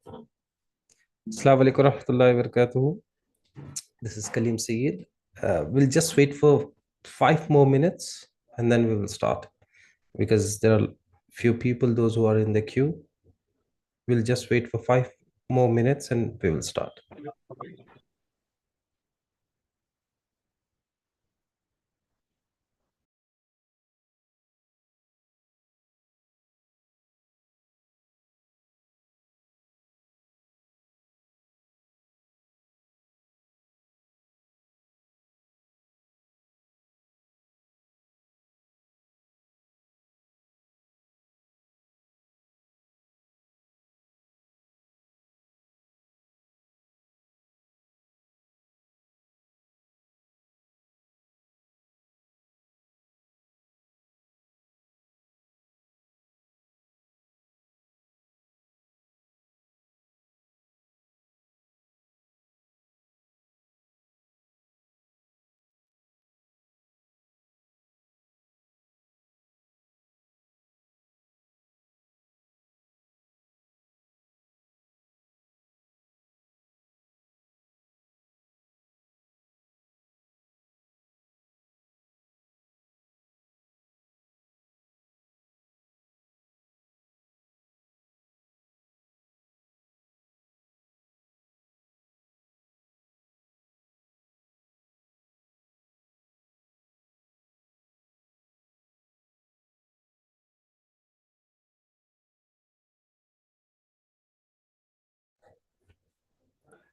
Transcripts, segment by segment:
Assalamu alaikum warahmatullahi wabarakatuh. This is Kaleem Syed. We'll just wait for 5 more minutes and then we will start because there are few people, those who are in the queue. We'll just wait for 5 more minutes and we will start.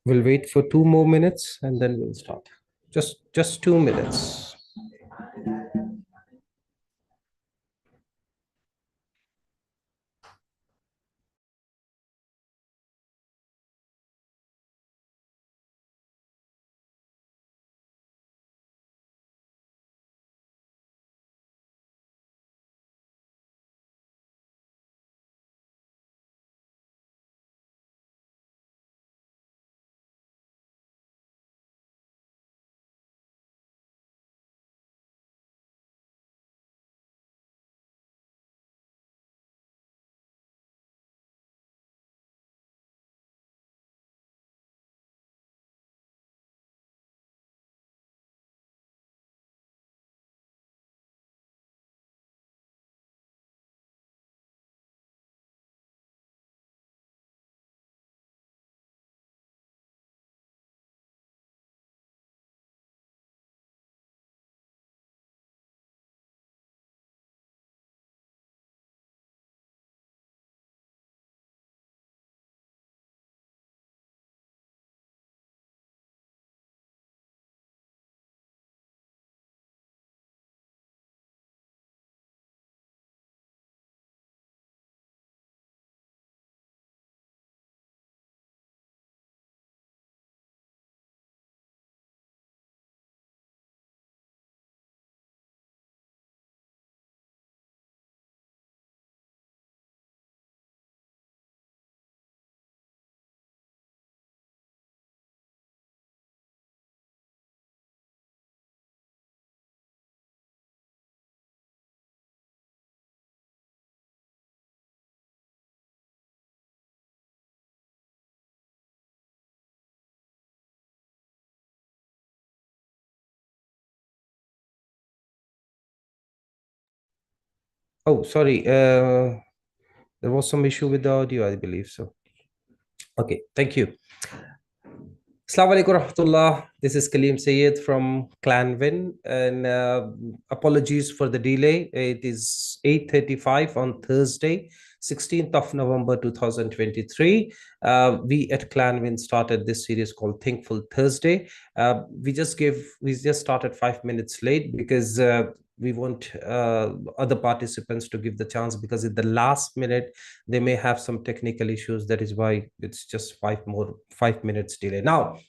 We'll wait for 2 more minutes and then we'll start. Just 2 minutes. Oh, sorry. There was some issue with the audio, I believe so. Okay, thank you. Assalamu alaikum rahmatullah. This is Kaleem Syed from Clanvin, and apologies for the delay. It is 8:35 on Thursday, 16th of November 2023. We at Clanvin started this series called Thinkful Thursday. We just started 5 minutes late because we want other participants to give the chance, because at the last minute they may have some technical issues. That is why it's just 5 minutes delay. Now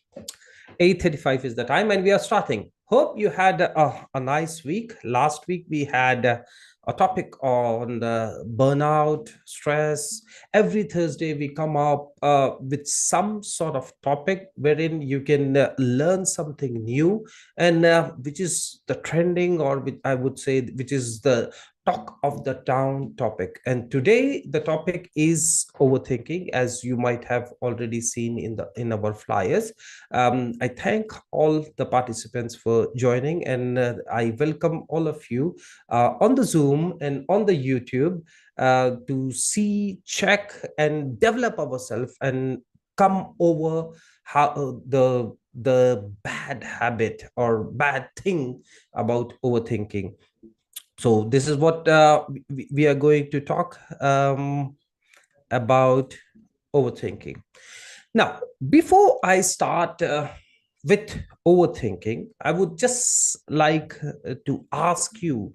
8:35 is the time and we are starting. Hope you had a nice week. Last week we had a topic on burnout, stress. Every Thursday we come up with some sort of topic wherein you can learn something new, and which is the trending, or which I would say which is the talk of the town topic. And today the topic is overthinking, as you might have already seen in our flyers. I thank all the participants for joining, and I welcome all of you on the Zoom and on the YouTube to see, check, and develop ourselves and come over how the bad habit or bad thing about overthinking. So this is what we are going to talk about overthinking. Now, before I start with overthinking, I would just like to ask you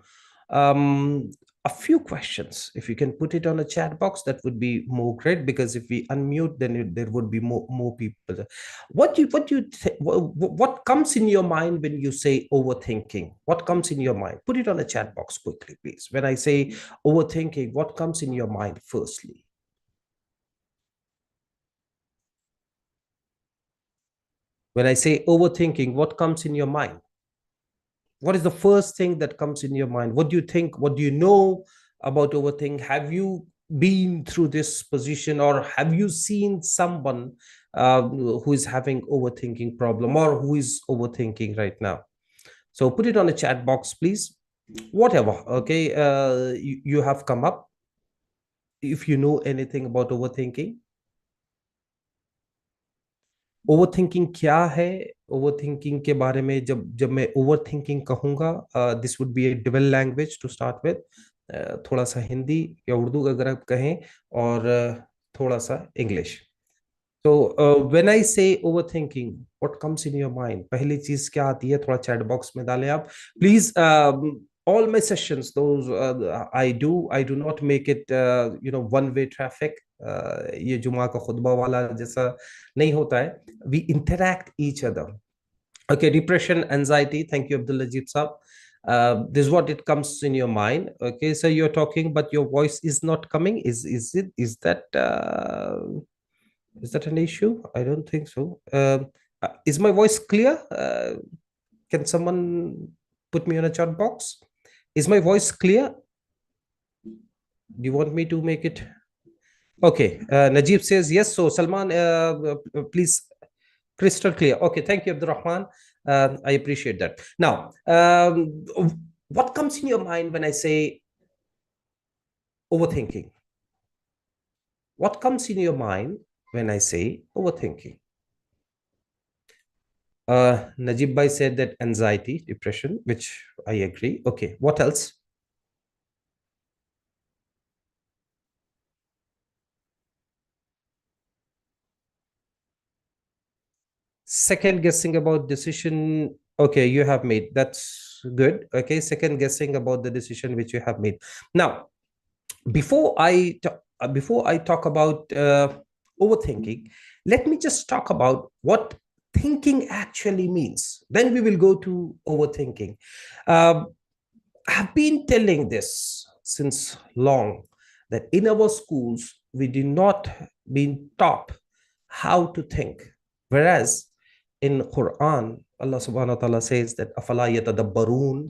um, a few questions. If you can put it on a chat box, that would be more great, because if we unmute, then there would be more people. What comes in your mind when you say overthinking? What comes in your mind? Put it on a chat box quickly, please. When I say overthinking, what comes in your mind firstly? When I say overthinking, what comes in your mind? What is the first thing that comes in your mind? What do you think? What do you know about overthinking? Have you been through this position, or have you seen someone who is having overthinking problem, or who is overthinking right now? So put it on a chat box, please. Whatever, okay, you have come up. If you know anything about overthinking, overthinking क्या है? Overthinking के बारे में जब जब मैं overthinking कहूंगा, this would be a double language to start with. थोड़ा सा हिंदी या उर्दू अगर आप कहें, और थोड़ा सा इंग्लिश। तो व्हेन आई से overthinking, what comes in your mind? पहली चीज क्या आती है? थोड़ा चैट बॉक्स में डालें आप please. all my sessions, those I do not make it one way traffic. ये जुमा का खुतबा वाला जैसा नहीं होता है. We interact each other. Okay, depression, anxiety. Thank you, Abdul Ajib Saab. This is what it comes in your mind. Okay, so you're talking, but your voice is not coming. Is that an issue? I don't think so. Is my voice clear? Can someone put me on a chat box? Is my voice clear? Do you want me to make it? Okay. Najib says yes. So Salman, please, crystal clear. Okay. Thank you, Abdurrahman. I appreciate that. Now, what comes in your mind when I say overthinking? What comes in your mind when I say overthinking? Najib Bhai said that anxiety, depression, which I agree. Okay, what else? Second guessing about decision. Okay, you have made. That's good. Okay, second guessing about the decision which you have made. Now, before I talk about overthinking, let me just talk about what thinking actually means. Then we will go to overthinking. Uh, I've been telling this since long, that in our schools we did not been taught how to think. Whereas in Quran, Allah subhanahu wa ta'ala says that afala yatadabbarun,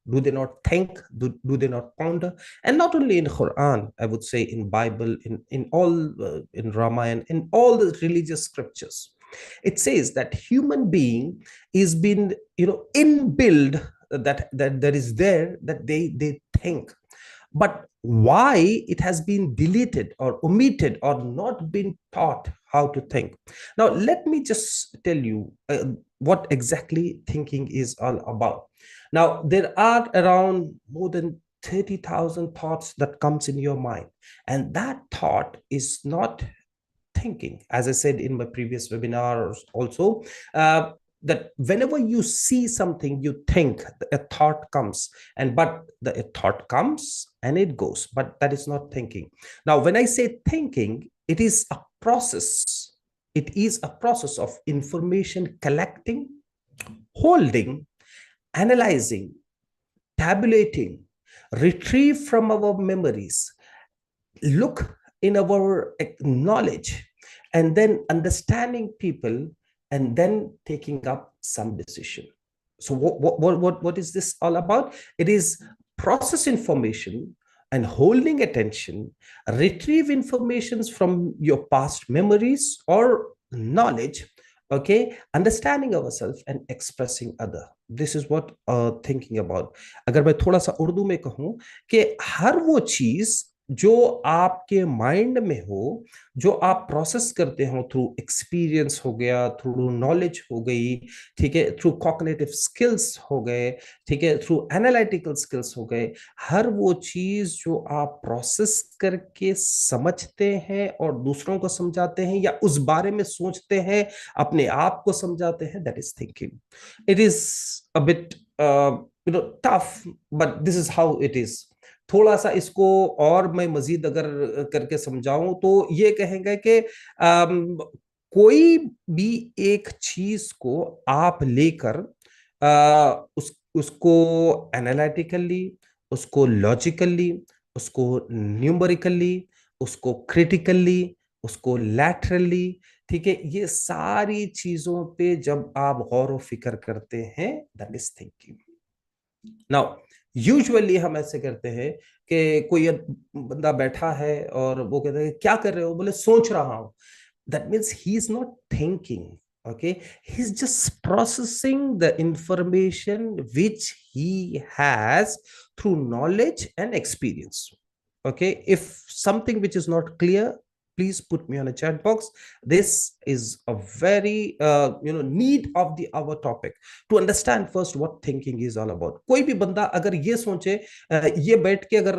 do they not think, do they not ponder? And not only in Quran, I would say in Bible, in all in Ramayana, in all the religious scriptures, it says that human being is been inbuilt, that is there, that they think. But why it has been deleted or omitted or not been taught how to think? Now let me just tell you what exactly thinking is all about. Now there are around more than 30,000 thoughts that comes in your mind, and that thought is not thinking. As I said in my previous webinars also, that whenever you see something, you think, a thought comes, a thought comes and it goes, but that is not thinking. Now when I say thinking, it is a process of information collecting, holding, analyzing, tabulating, retrieve from our memories, look in our knowledge, and then understanding people, and then taking up some decision. So what is this all about? It is process information and holding attention, retrieve informations from your past memories or knowledge, okay, understanding ourselves and expressing other. This is what thinking about. अगर मैं थोड़ा सा उर्दू में कहूं कि हर वो चीज जो आपके माइंड में हो, जो आप प्रोसेस करते हो थ्रू एक्सपीरियंस हो गया, थ्रू नॉलेज हो गई, ठीक है, थ्रू कॉग्निटिव स्किल्स हो गए, ठीक है, थ्रू एनालिटिकल स्किल्स हो गए, हर वो चीज जो आप प्रोसेस करके समझते हैं और दूसरों को समझाते हैं या उस बारे में सोचते हैं, अपने आप को समझाते हैं, that is thinking. It is a bit tough, but this is how it is. थोड़ा सा इसको और मैं मजीद अगर करके समझाऊं तो ये कहेंगे कि कोई भी एक चीज को आप लेकर उसको एनालिटिकली, उसको लॉजिकली, उसको न्यूमरिकली, उसको क्रिटिकली, उसको लैटरली, ठीक है, ये सारी चीजों पे जब आप गौर व फिक्र करते हैं, that is thinking. Now usually हम ऐसे करते हैं कि कोई बंदा बैठा है और वो कहता है क्या कर रहे हो, बोले सोच रहा हूं. That means he's not thinking. Okay, he's just processing the information which he has through knowledge and experience. Okay, if something which is not clear, please put me on a chat box. This is a very need of the our topic to understand first what thinking is all about. कोई भी बंदा अगर ये सोचे, ये बैठ के अगर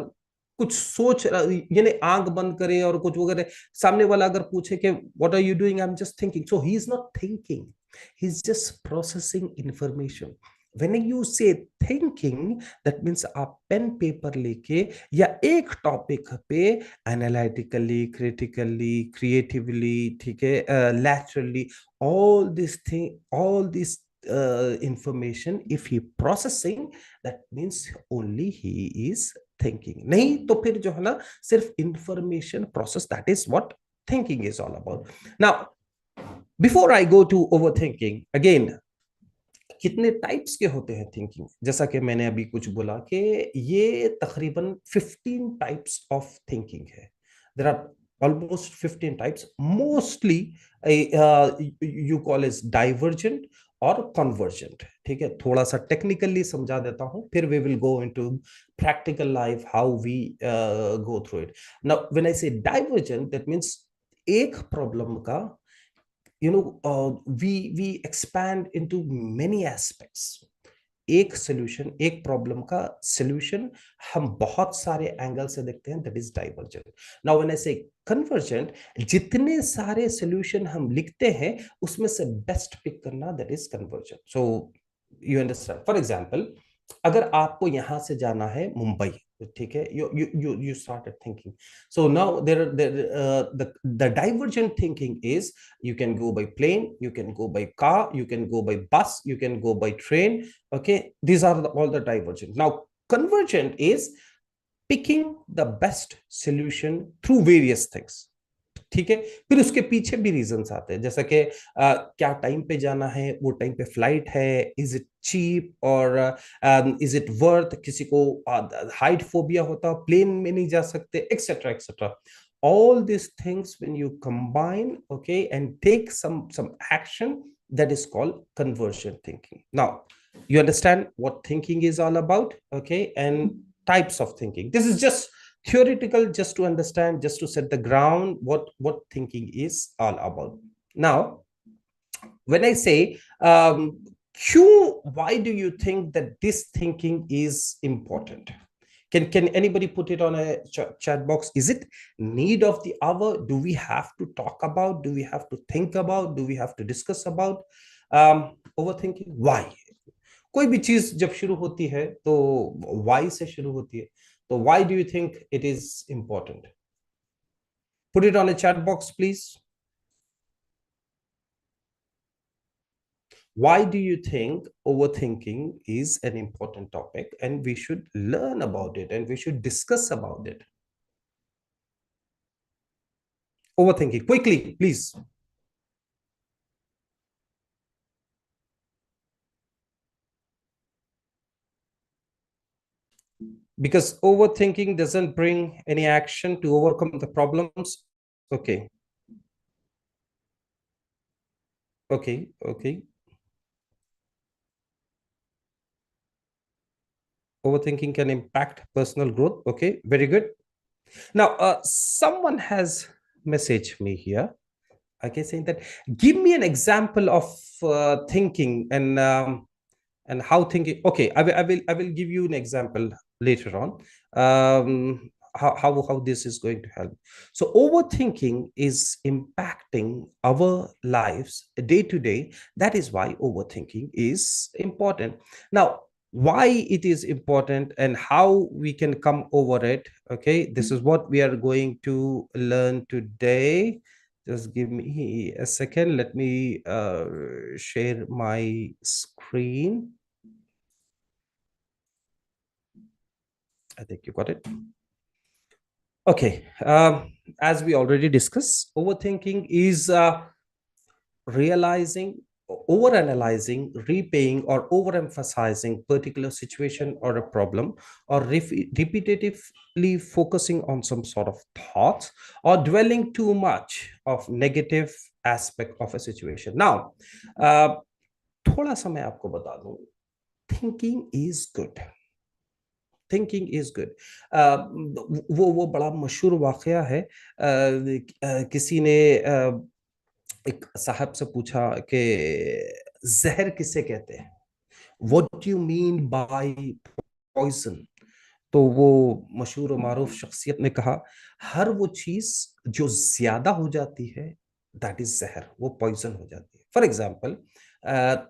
कुछ सोच, यानी आंख बंद करे और कुछ वगैरह, सामने वाला अगर पूछे कि what are you doing, I am just thinking, so he is not thinking, he is just processing information. When you say thinking, that means आप पेन पेपर लेके या एक टॉपिक पे एनालिटिकली, क्रिटिकली, क्रिएटिवली, ठीक है, laterally, all this information, if he processing, that means only he is thinking. नहीं तो फिर जो है ना सिर्फ information process, that is what thinking is all about. Now before I go to over thinking again, कितने टाइप्स के होते हैं थिंकिंग, जैसा कि मैंने अभी कुछ बोला कि ये तकरीबन 15 टाइप्स ऑफ थिंकिंग है. There are almost 15 types. Mostly you call is divergent और कन्वर्जेंट. ठीक है, थोड़ा सा टेक्निकली समझा देता हूं, फिर we will go into practical life, how we go through it. Now when I say divergent, that means एक प्रॉब्लम का we expand into many aspects. एक सोल्यूशन, एक प्रॉब्लम का सोल्यूशन हम बहुत सारे एंगल से देखते हैं, that is divergent. Now when I से कन्वर्जेंट, जितने सारे सोल्यूशन हम लिखते हैं उसमें से बेस्ट पिक करना, that is convergent. So you understand. For example, अगर आपको यहां से जाना है मुंबई, ठीक है, you started thinking. So now the divergent thinking is you can go by plane, you can go by car, you can go by bus, you can go by train. Okay, these are all the divergent. Now convergent is picking the best solution through various things. ठीक है, फिर उसके पीछे भी reasons आते हैं, जैसा कि क्या टाइम पे जाना है, वो टाइम पे फ्लाइट है, इज इट चीप, और इज इट वर्थ, किसी को हाइट फोबिया होता है, प्लेन में नहीं जा सकते, etcetera etcetera. All these things when you combine, okay, and take some action, that is called conversion thinking. Now you understand what thinking is all about, okay, and types of thinking. This is just theoretical, just to understand, just to set the ground what thinking is all about. Now when I say q, why do you think that this thinking is important? Can anybody put it on a chat box? Is it need of the hour? Do we have to talk about, do we have to think about, do we have to discuss about overthinking? Why? कोई भी चीज जब शुरू होती है तो why से शुरू होती है, तो why do you think it is important? Put it on a chat box, please. Why do you think overthinking is an important topic and we should learn about it and we should discuss about it? Overthinking, quickly, please. Because overthinking doesn't bring any action to overcome the problems. Okay, okay. Overthinking can impact personal growth. Okay, very good. Now, someone has messaged me here. Okay, saying that give me an example of thinking and how thinking. Okay, I will give you an example later on. How this is going to help. So overthinking is impacting our lives day to day. That is why overthinking is important. Now, why it is important and how we can come over it, okay, this is what we are going to learn today. Just give me a second. Let me share my screen. I think you got it. Okay. As we already discussed, overthinking is realizing, overanalyzing, repaying, or overemphasizing particular situation or a problem, or repetitively focusing on some sort of thoughts, or dwelling too much of negative aspect of a situation. Now, थोड़ा सा मैं आपको बता दूं, thinking is good, thinking is good. वो बड़ा मशहूर वाकया है। किसी ने एक साहब से पूछा कि जहर किसे कहते हैं, what do you mean by poison. तो वो मशहूर और मारूफ शख्सियत ने कहा, हर वो चीज जो ज्यादा हो जाती है, दैट इज जहर, वो पॉइजन हो जाती है। For example,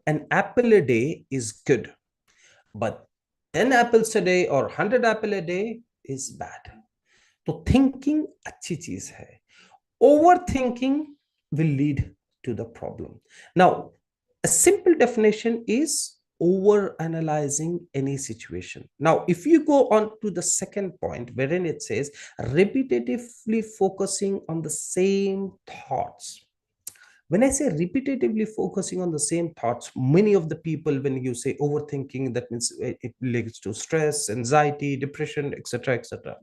an apple a day is good, but 10 apples a day or 100 apple a day is bad. तो थिंकिंग अच्छी चीज है, over thinking will lead to the problem. Now, a simple definition is over analyzing any situation. Now, if you go on to the second point, wherein it says repetitively focusing on the same thoughts. When I say repetitively focusing on the same thoughts, many of the people, when you say overthinking, that means it leads to stress, anxiety, depression, etc., etc.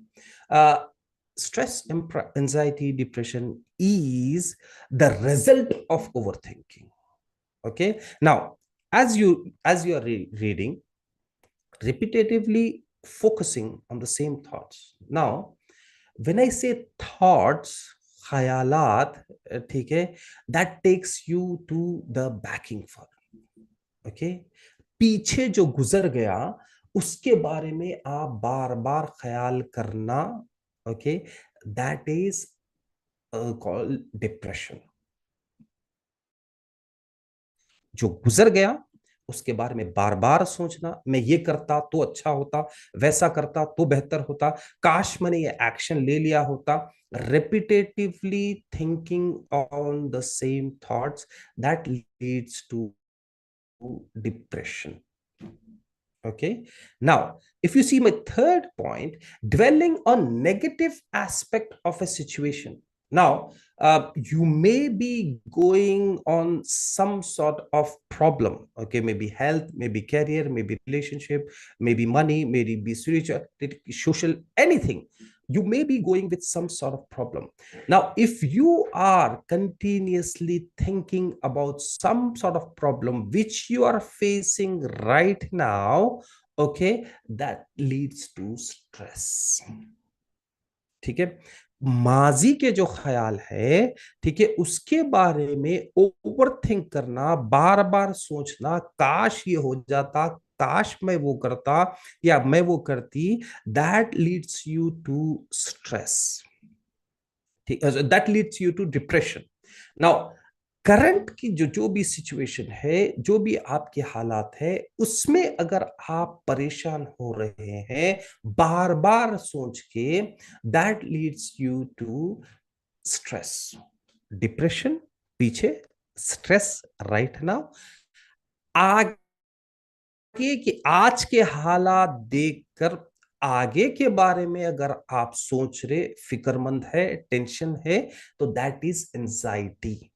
Stress, anxiety, depression is the result of overthinking. Okay. Now, as you are reading, repetitively focusing on the same thoughts. Now, when I say thoughts, khayalat, ठीक है, that takes you to the backing for, okay, पीछे जो गुजर गया उसके बारे में आप बार बार ख्याल करना, okay, that is called depression. जो गुजर गया उसके बारे में बार बार सोचना, मैं ये करता तो अच्छा होता, वैसा करता तो बेहतर होता, काश मैंने ये एक्शन ले लिया होता। Repetitively thinking on the same thoughts, that leads to depression. Okay. Now, if you see my third point, dwelling on negative aspect of a situation. Now, you may be going on some sort of problem. Okay, maybe health, maybe career, maybe relationship, maybe money, maybe spiritual, social, anything. You may be going with some sort of problem. Now, if you are continuously thinking about some sort of problem which you are facing right now, okay, that leads to stress. ठीक है, माजी के जो ख्याल है, ठीक है, उसके बारे में ओवर थिंक करना, बार बार सोचना, काश ये हो जाता, काश मैं वो करता या मैं वो करती, that leads you to stress, that leads you to depression. Now, current की जो भी सिचुएशन है, जो भी आपके हालात है, उसमें अगर आप परेशान हो रहे हैं बार बार सोच के, that leads you to stress, depression पीछे, स्ट्रेस राइट नाउ, आगे कि आज के हालात देखकर आगे के बारे में अगर आप सोच रहे, फिक्रमंद है, टेंशन है, तो दैट इज एंजाइटी।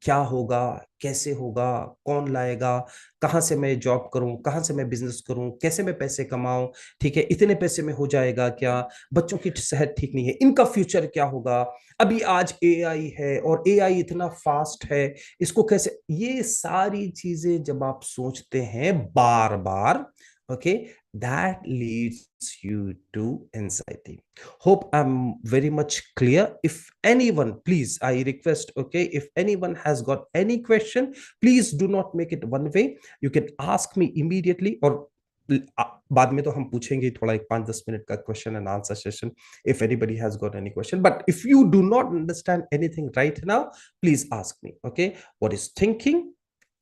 क्या होगा, कैसे होगा, कौन लाएगा, कहाँ से मैं जॉब करूं, कहाँ से मैं बिजनेस करूं, कैसे मैं पैसे कमाऊं, ठीक है, इतने पैसे में हो जाएगा क्या, बच्चों की सेहत ठीक नहीं है, इनका फ्यूचर क्या होगा, अभी आज एआई है और एआई इतना फास्ट है, इसको कैसे, ये सारी चीजें जब आप सोचते हैं बार बार, okay, that leads you to anxiety. Hope I'm very much clear. If anyone, please, I request, okay, if anyone has got any question, please do not make it one way. You can ask me immediately, or बाद में तो हम पूछेंगे थोड़ा, एक 5-10 minute का question and answer session, if anybody has got any question. But if you do not understand anything right now, please ask me. Okay, what is thinking?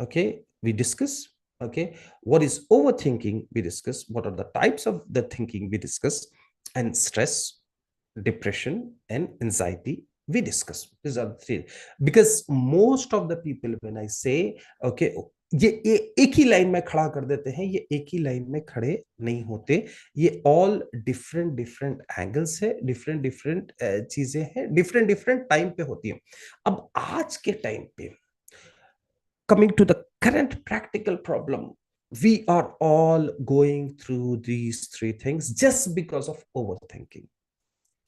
Okay, we discuss. Okay, what is overthinking? We discuss. What are the types of the thinking? We discuss. And stress, depression, and anxiety, we discuss. These are the three. Because most of the people, when I say, okay, एक ही line में खड़ा कर देते हैं, ये एक ही line में खड़े नहीं होते, ये ऑल डिफरेंट डिफरेंट एंगल्स है, डिफरेंट डिफरेंट चीजें हैं, डिफरेंट डिफरेंट टाइम पे होती है। अब आज के टाइम पे, coming to the current practical problem, we are all going through these three things just because of overthinking.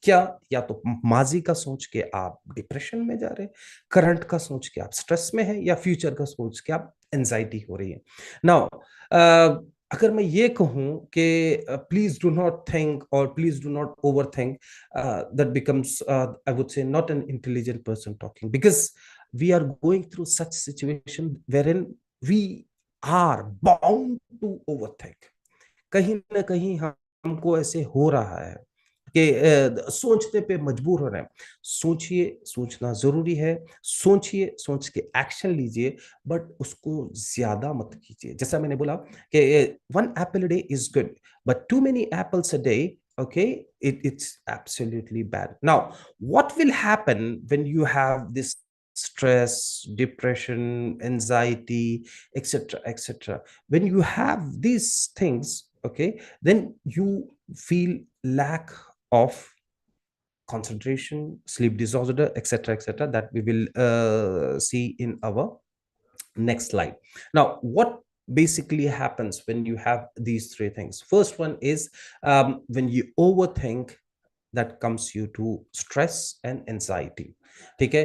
क्या, या तो माजी का सोच के आप डिप्रेशन में जा रहे हैं, करंट का सोच के आप स्ट्रेस में हैं, या फ्यूचर का सोच के आप एंजाइटी हो रही है। नाउ अगर मैं ये कहूं कि प्लीज डू नॉट थिंक और please do not over think, that becomes, I would से, not an intelligent person talking, because we are going through such situation wherein we are bound to overthink. कहीं ना कहीं हमको ऐसे हो रहा है कि सोचने पे मजबूर हो रहे हैं। सोचिए, सोचना जरूरी है, सोचिए, सोच के एक्शन लीजिए, बट उसको ज्यादा मत कीजिए। जैसा मैंने बोला कि one apple a day is good, but too many apples a day, okay, it's absolutely bad. Now, what will happen when you have this stress, depression, anxiety, etc., etc.? When you have these things, okay, then you feel lack of concentration, sleep disorder, etc., etc., that we will see in our next slide. Now, what basically happens when you have these three things? First one is, when you overthink, that comes you to stress and anxiety. ठीक है,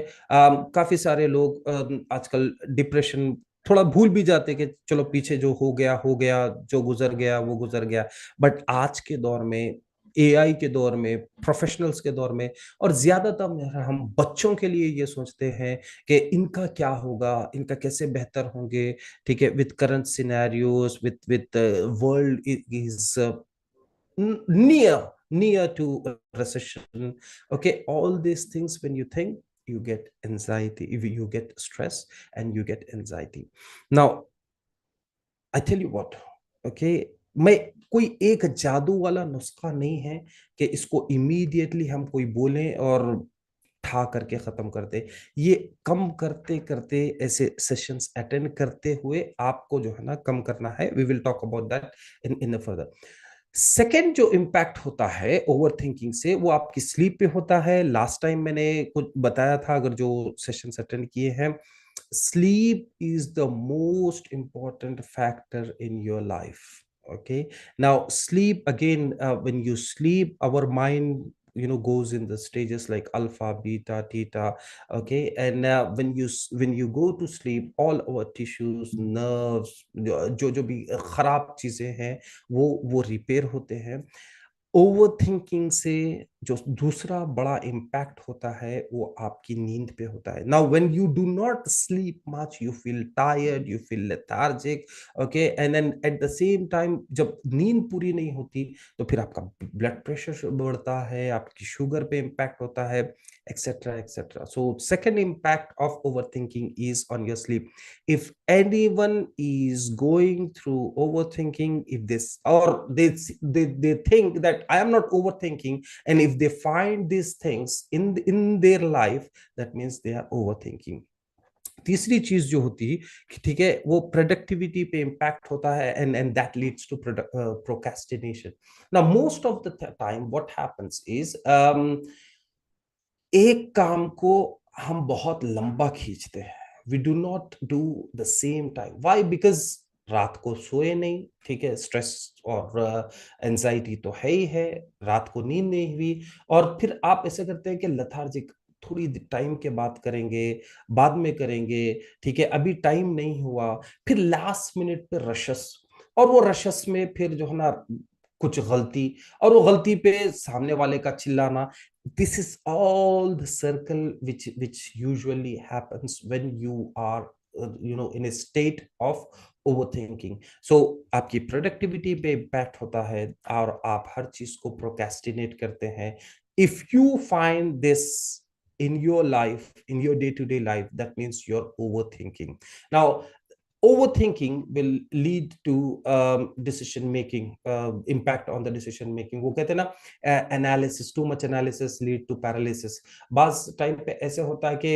काफी सारे लोग आजकल depression थोड़ा भूल भी जाते कि चलो पीछे जो हो गया, जो गुजर गया वो गुजर गया। बट आज के दौर में, एआई के दौर में, प्रोफेशनल्स के दौर में, और ज्यादातर हम बच्चों के लिए ये सोचते हैं कि इनका क्या होगा, इनका कैसे बेहतर होंगे, ठीक है, with current scenarios, with world is near to a recession. Okay, all these things, when you think, you get anxiety, you get stress, and you get anxiety. Now, I tell you what, okay, मैं कोई एक जादू वाला नुस्खा नहीं है कि इसको इमीडिएटली हम कोई बोलें और ठा करके खत्म कर दे। ये कम करते करते, ऐसे सेशंस अटेंड करते हुए आपको जो है ना कम करना है। We will talk about that in further. Second जो इम्पैक्ट होता है ओवर थिंकिंग से, वो आपकी स्लीप पे होता है। लास्ट टाइम मैंने कुछ बताया था, अगर जो सेशंस अटेंड किए हैं, sleep is the most important factor in your life. Okay, now sleep again, when you sleep, our mind, goes in the stages like alpha, beta, theta. Okay, and when you go to sleep, all our tissues, nerves, जो जो भी खराब चीजें हैं, वो repair होते हैं। Over thinking से जो दूसरा बड़ा इम्पैक्ट होता है, वो आपकी नींद पे होता है। Now when you do not sleep much, you feel tired, you feel lethargic. Okay, and then at the same time, जब नींद पूरी नहीं होती, तो फिर आपका ब्लड प्रेशर बढ़ता है, आपकी शुगर पे इम्पैक्ट होता है, etcetera etcetera. So second impact of over thinking is on your sleep. If anyone is going through overthinking, if this, or they think that I am not overthinking, and if they find these things in their life, that means they are overthinking. तीसरी चीज जो होती है, ठीक है, वो productivity पे impact होता है, and that leads to procrastination. Now most of the time what happens is, एक काम को हम बहुत लंबा खींचते हैं, we do not do the same time. Why? Because रात को सोए नहीं, ठीक है, स्ट्रेस और एंजाइटी तो है ही है, रात को नींद नहीं हुई, और फिर आप ऐसे करते हैं कि लथार्जिक, थोड़ी टाइम के बाद करेंगे, बाद में करेंगे, ठीक है, अभी टाइम नहीं हुआ, फिर लास्ट मिनट पे रशस, और वो रशस में फिर जो है ना कुछ गलती, और वो गलती पे सामने वाले का चिल्लाना. This is all the circle which usually happens when you are in a state of overthinking. So आपकी प्रोडक्टिविटी पे इम्पैक्ट होता है, और आप हर चीज को प्रोक्रेस्टिनेट करते हैं. If you find this in your life, in your day-to-day life, that means you're overthinking. Now, overthinking will lead to decision making, impact on the decision making. वो कहते हैं ना, analysis, too much analysis lead to paralysis. बाज time पे ऐसे होता है कि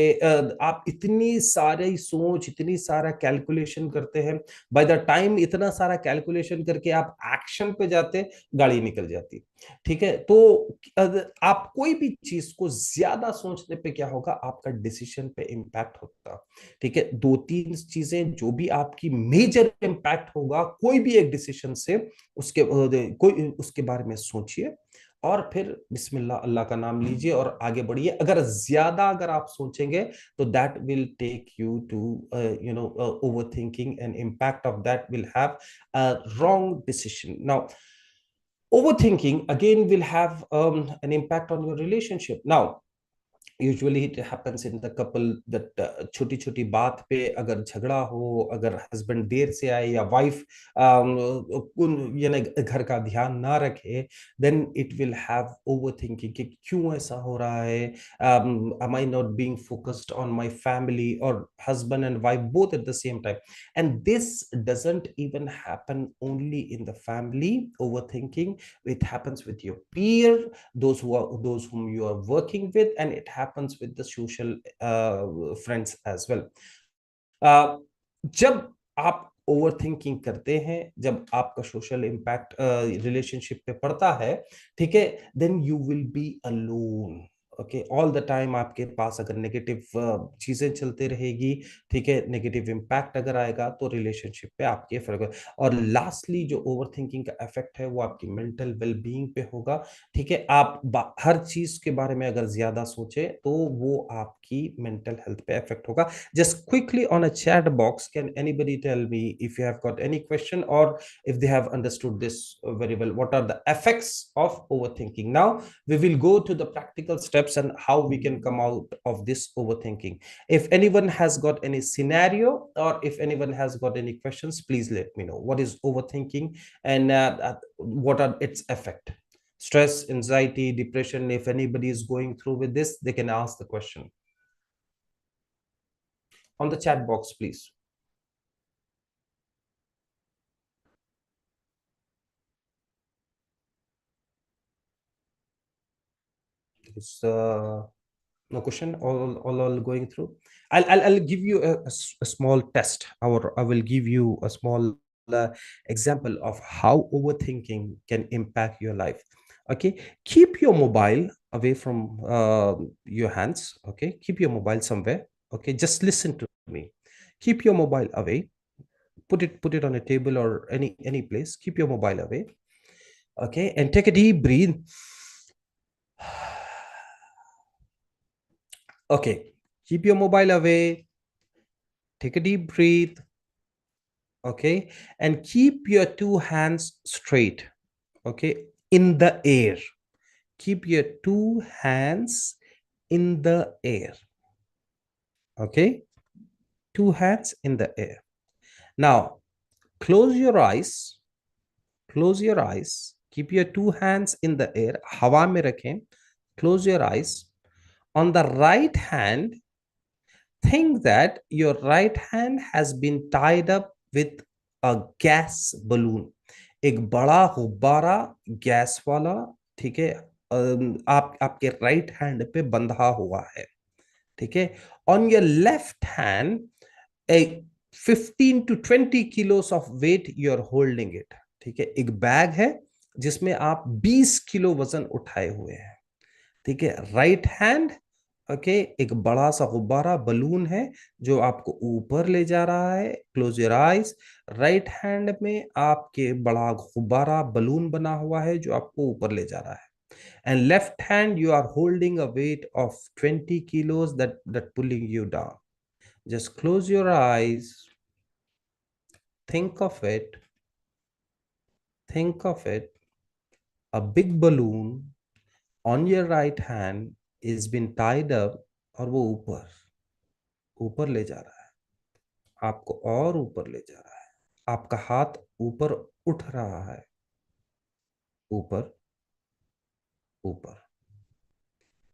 आप इतनी सारी सोच, इतनी सारा कैलकुलेशन करते हैं, बाय द टाइम इतना सारा कैलकुलेशन करके आप एक्शन पे जाते, गाड़ी निकल जाती. ठीक है, तो आप कोई भी चीज को ज्यादा सोचने पे क्या होगा, आपका डिसीजन पे इम्पैक्ट होता. ठीक है, दो तीन चीजें जो भी आपकी मेजर इम्पैक्ट होगा कोई भी एक डिसीजन से, उसके बारे में सोचिए, और फिर बिस्मिल्लाह, अल्लाह का नाम लीजिए और आगे बढ़िए. अगर आप सोचेंगे, तो that will take you to over thinking, and impact of that will have a wrong decision. Now, overthinking again will have an impact on your relationship. Now, usually it happens in the couple that छोटी छोटी बात पे अगर झगड़ा हो, अगर husband देर से आए या वाइफ घर का ध्यान ना रखे, then it will have overthinking कि क्यों ऐसा हो रहा है, am I not being focused on my family, or husband and wife both at the same time. And this doesn't even happen only in the family overthinking, it happens with your peer, those whom you are working with, and it happens with the social friends as well. जब आप over thinking करते हैं, जब आपका social impact relationship पे पड़ता है, ठीक है, then you will be alone. Okay, all the time आपके पास अगर नेगेटिव चीजें चलते रहेगी, ठीक है, नेगेटिव इम्पैक्ट अगर आएगा, तो रिलेशनशिप पे आपके फर्क होगा. और लास्टली जो ओवर थिंकिंग का इफेक्ट है, वो आपकी मेंटल वेलबींग पे होगा. ठीक है, आप हर चीज के बारे में अगर ज्यादा सोचे, तो वो आपकी मेंटल हेल्थ पे इफेक्ट होगा. Just quickly on a chat box, can anybody tell me if you have got any question, or if they have understood this very well? What are the effects of overthinking? Now we will go to the practical steps and how we can come out of this overthinking. If anyone has got any scenario, or if anyone has got any questions, please let me know. What is overthinking, and what are its effect? Stress, anxiety, depression. If anybody is going through with this, they can ask the question on the chat box, please. It's no question. All going through. I'll give you a small test, or I will give you a small example of how overthinking can impact your life. Okay, keep your mobile away from your hands. Okay, keep your mobile somewhere. Okay, just listen to me. Keep your mobile away. Put it on a table or any place. Keep your mobile away. Okay, and take a deep breathe. Okay, keep your mobile away, take a deep breath, okay, and keep your two hands straight, okay, in the air. Keep your two hands in the air, okay, two hands in the air. Now, close your eyes, close your eyes, keep your two hands in the air, hawa mein rakhein, close your eyes. On the right hand, think that your right hand has been tied up with a gas balloon. एक बड़ा गुब्बारा gas वाला, ठीक है, आप आपके right hand पे बंधा हुआ है. ठीक है, on your left hand A 15 to 20 kilos of weight you are holding it. ठीक है, एक बैग है जिसमें आप 20 किलो वजन उठाए हुए हैं. ठीक है, राइट हैंड ओके, एक बड़ा सा गुब्बारा बलून है जो आपको ऊपर ले जा रहा है। Close your eyes. Right hand में आपके बड़ा गुब्बारा बलून बना हुआ है जो आपको ऊपर ले जा रहा है। And left hand you are holding a weight of 20 kilos that pulling you down. Just close your eyes. Think of it. Think of it. A big balloon on your right hand is been tied up, और वो ऊपर ऊपर ले जा रहा है, आपको और ऊपर ले जा रहा है। आपका हाथ ऊपर उठ रहा है, ऊपर ऊपर।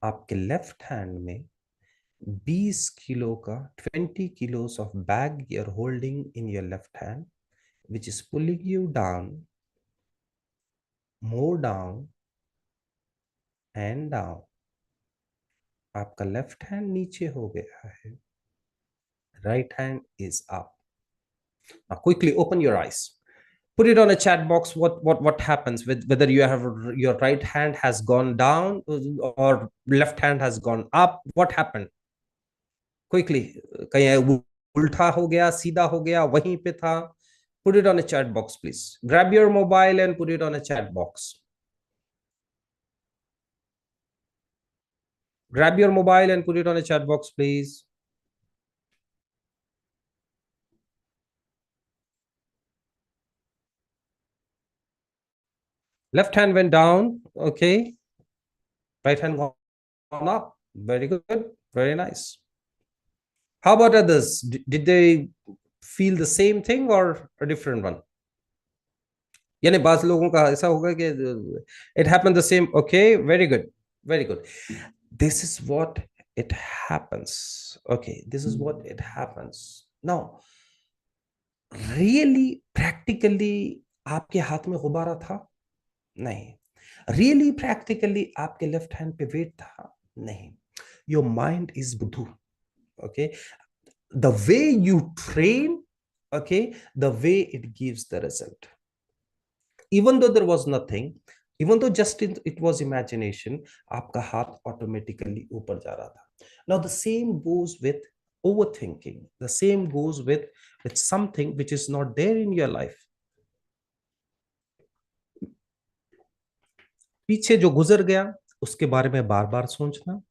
आपके लेफ्ट हैंड में 20 किलो का 20 kilos of bag you're holding in your left hand, which is pulling you down, more down and down. आपका लेफ्ट हैंड नीचे हो गया है, right hand is up. Now quickly open your eyes. Put it on a chat box. What happens with whether you have your right hand has gone down or left hand has gone up? What happened? Quickly. कहीं उल्टा हो गया, सीधा हो गया, वहीं पे था? Put it on a chat box, please. Grab your mobile and put it on a chat box. Grab your mobile and put it on a chat box, please. Left hand went down. Okay. Right hand gone up. Very good. Very nice. How about others? Did they feel the same thing or a different one? यानी बाज लोगों का ऐसा होगा कि it happened the same. Okay, very good. Very good. This is what it happens. Okay, this is what it happens. Now, really, practically, आपके हाथ में गुब्बारा था? नहीं. Really, practically, आपके लेफ्ट हैंड पे वेट था? नहीं. Your mind is बुद्धू. Okay, the way you train, okay, the way it gives the result. Even though there was nothing, even though just it was imagination, आपका हाथ automatically ऊपर जा रहा था. Now the same goes with overthinking. The same goes with something which is not there in your life. पीछे जो गुजर गया उसके बारे में बार बार सोचना,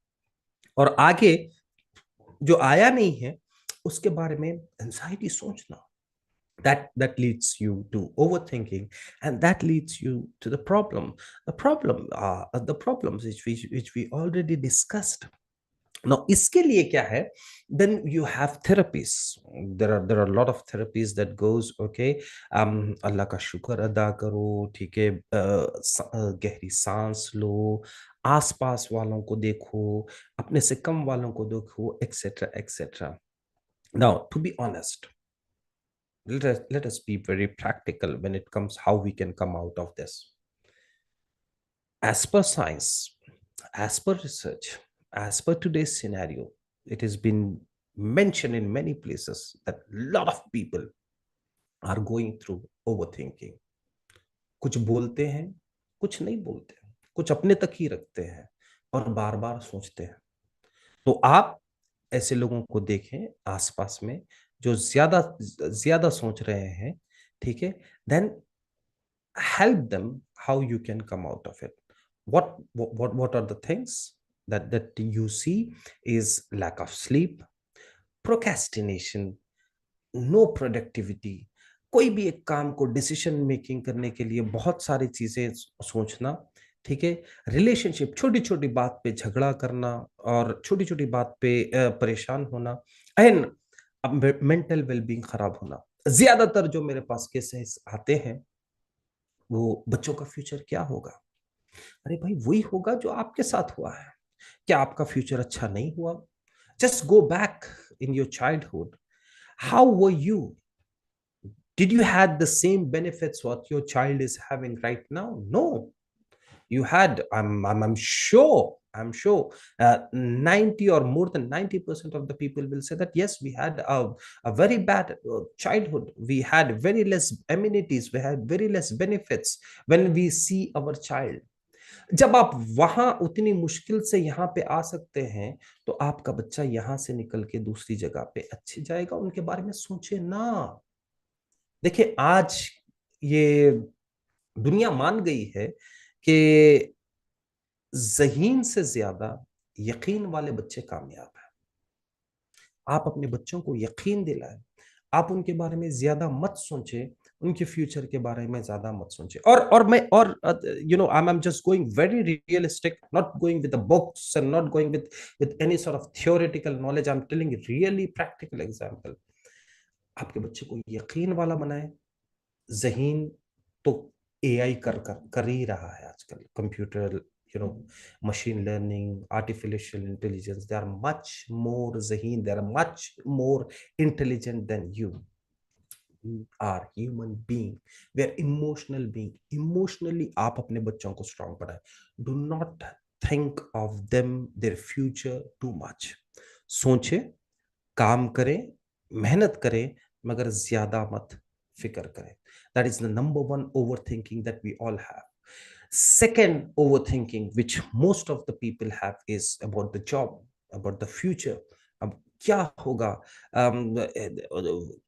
और आगे जो आया नहीं है उसके बारे में एंजाइटी सोचना. That leads you to overthinking, and that leads you to the problems which we already discussed. Now इसके लिए क्या है? Then you have therapies. There are a lot of therapies that goes, okay, अल्लाह का शुक्र अदा करो, ठीक है, गहरी सांस लो, आसपास वालों को देखो, अपने से कम वालों को देखो, etc etc. Now to be honest, let us be very practical when it comes how we can come out of this. As per science, as per research, as per today's scenario, it has been mentioned in many places that a lot of people are going through overthinking. कुछ बोलते हैं, कुछ नहीं बोलते, कुछ अपने तक ही रखते हैं और बार बार सोचते हैं. तो आप ऐसे लोगों को देखें आसपास में जो ज्यादा ज्यादा सोच रहे हैं, ठीक है, then help them how you can come out of it. What are the things that you see is lack of sleep, procrastination, no productivity. कोई भी एक काम को डिसीजन मेकिंग करने के लिए बहुत सारी चीजें सोचना, ठीक है, रिलेशनशिप, छोटी छोटी बात पे झगड़ा करना और छोटी छोटी बात पे परेशान होना, एंड मेंटल वेलबींग खराब होना. ज्यादातर जो मेरे पास केसेस आते हैं वो बच्चों का फ्यूचर क्या होगा. अरे भाई वही होगा जो आपके साथ हुआ है. क्या आपका फ्यूचर अच्छा नहीं हुआ? Just go back in your childhood. How were you? Did you had the same benefits what your child is having right now? No, you had. I'm sure. I'm sure 90 or more than 90% of the people will say that yes, we had a very bad childhood. We had very less amenities. We had very less benefits when we see our child. जब आप वहां उतनी मुश्किल से यहां पे आ सकते हैं, तो आपका बच्चा यहां से निकल के दूसरी जगह पे अच्छे जाएगा। उनके बारे में सोचे ना। देखिए, आज ये दुनिया मान गई है कि ज़हीन से ज्यादा यकीन वाले बच्चे कामयाब हैं। आप अपने बच्चों को यकीन दिलाएं। आप उनके बारे में ज्यादा मत सोचें, उनके फ्यूचर के बारे में ज्यादा मत सोचें। और मैं और आई am just going very realistic, not going with the books and not going with any sort of theoretical knowledge. I am telling really practical example. आपके बच्चे को यकीन वाला बनाएं। ज़हीन तो एआई कर ही रहा है आजकल। Computer, machine learning, artificial intelligence, they are much more ज़हीन, they are much more intelligent than you. We are human being, we are emotional being। Emotionally आप अपने बच्चों को स्ट्रांग बनाएं। Do not think of them, their future too much. सोचे, काम करें, मेहनत करें, मगर ज्यादा मत फिक्र करें। That is the number one over thinking that we all have. Second overthinking, which most of the people have, is about the job, about the future. अब क्या होगा?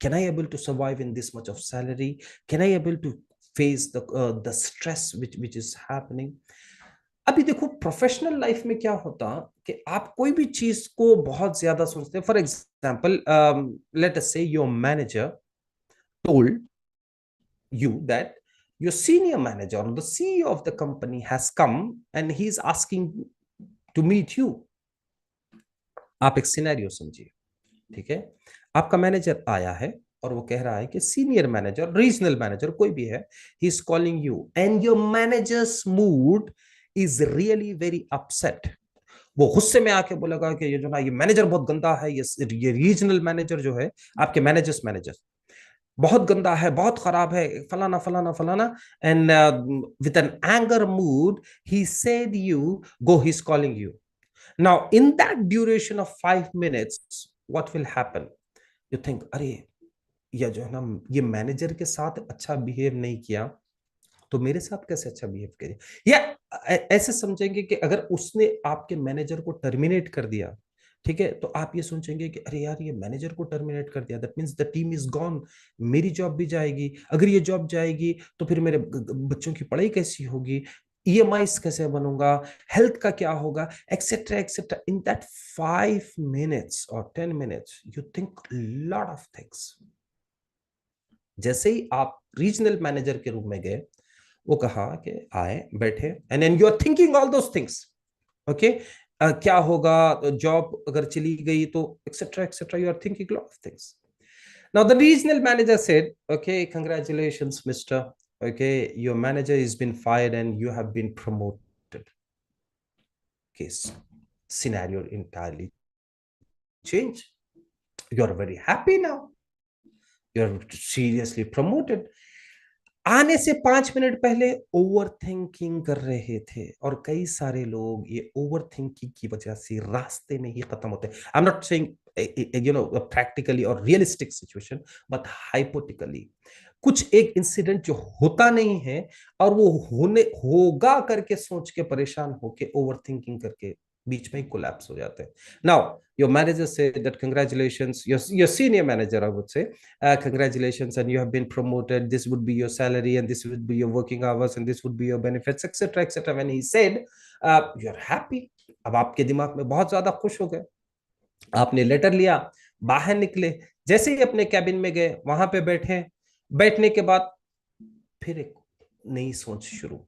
Can I able to survive in this much of salary? Can I able to face the stress which is happening? अभी देखो, professional life में क्या होता कि आप कोई भी चीज को बहुत ज्यादा सोचते हैं। फॉर एग्जाम्पल, लेट अस से your manager told you that your senior manager or the CEO of the company has come and he's asking to meet you। आप एक सिनेरियो समझिए, ठीक है? आपका मैनेजर आया है और वो कह रहा है कि सीनियर मैनेजर, रीजनल मैनेजर, कोई भी है, ही is calling you and your managers mood is really very upset. वो गुस्से में आके बोलेगा कि ये जो ना, ये मैनेजर बहुत गंदा है, ये रीजनल मैनेजर जो है, आपके मैनेजर बहुत गंदा है, बहुत खराब है, फलाना फलाना फलाना। And with an anger mood he said you go, he is calling you. Now in that duration of 5 minutes, what will happen? You think, अरे, या जो है ना, ये मैनेजर के साथ अच्छा बिहेव नहीं किया, तो मेरे साथ कैसे अच्छा बिहेव करे? या ऐसे समझेंगे कि अगर उसने आपके मैनेजर को टर्मिनेट कर दिया, ठीक है, तो आप ये सोचेंगे कि अरे यार, ये मैनेजर को टर्मिनेट कर दिया, that means the team is gone, मेरी जॉब भी जाएगी। अगर ये जॉब जाएगी तो फिर मेरे बच्चों की पढ़ाई कैसी होगी, ईएमआई कैसे बनूंगा, हेल्थ का क्या होगा, etcetera etcetera. In that 5 minutes और 10 minutes you think lot of things. जैसे ही आप रीजनल मैनेजर के रूम में गए, वो कहा कि आए, बैठे, and then you are thinking all those things. Okay, क्या होगा, जॉब अगर चली गई तो, etcetera etcetera, you are thinking lot of things. Now the regional manager said, okay, congratulations mister, okay, your manager has been fired and you have been promoted। Case scenario entirely changed। You are very happy now, you are seriously promoted। आने से 5 minute पहले over thinking कर रहे थे, और कई सारे लोग ये ओवर थिंकिंग की वजह से रास्ते में ही खत्म होते हैं। आई एम नॉट सेइंग प्रैक्टिकली और रियलिस्टिक सिचुएशन, बट हाइपोथेटिकली कुछ एक इंसिडेंट जो होता नहीं है और वो होने होगा करके सोच के परेशान होके ओवर थिंकिंग करके बीच में ही कोलैप्स हो जाते हैं। Now your manager say that congratulations, your senior manager I would से, congratulations and you have been promoted, this would be your salary and this would be your working hours and this would be your benefits, etc etc। when he said, you're happy, अब आपके दिमाग में बहुत ज्यादा खुश हो गए। आपने लेटर लिया, बाहर निकले, जैसे ही अपने कैबिन में गए, वहां पे बैठे, बैठने के बाद फिर एक नई सोच शुरू।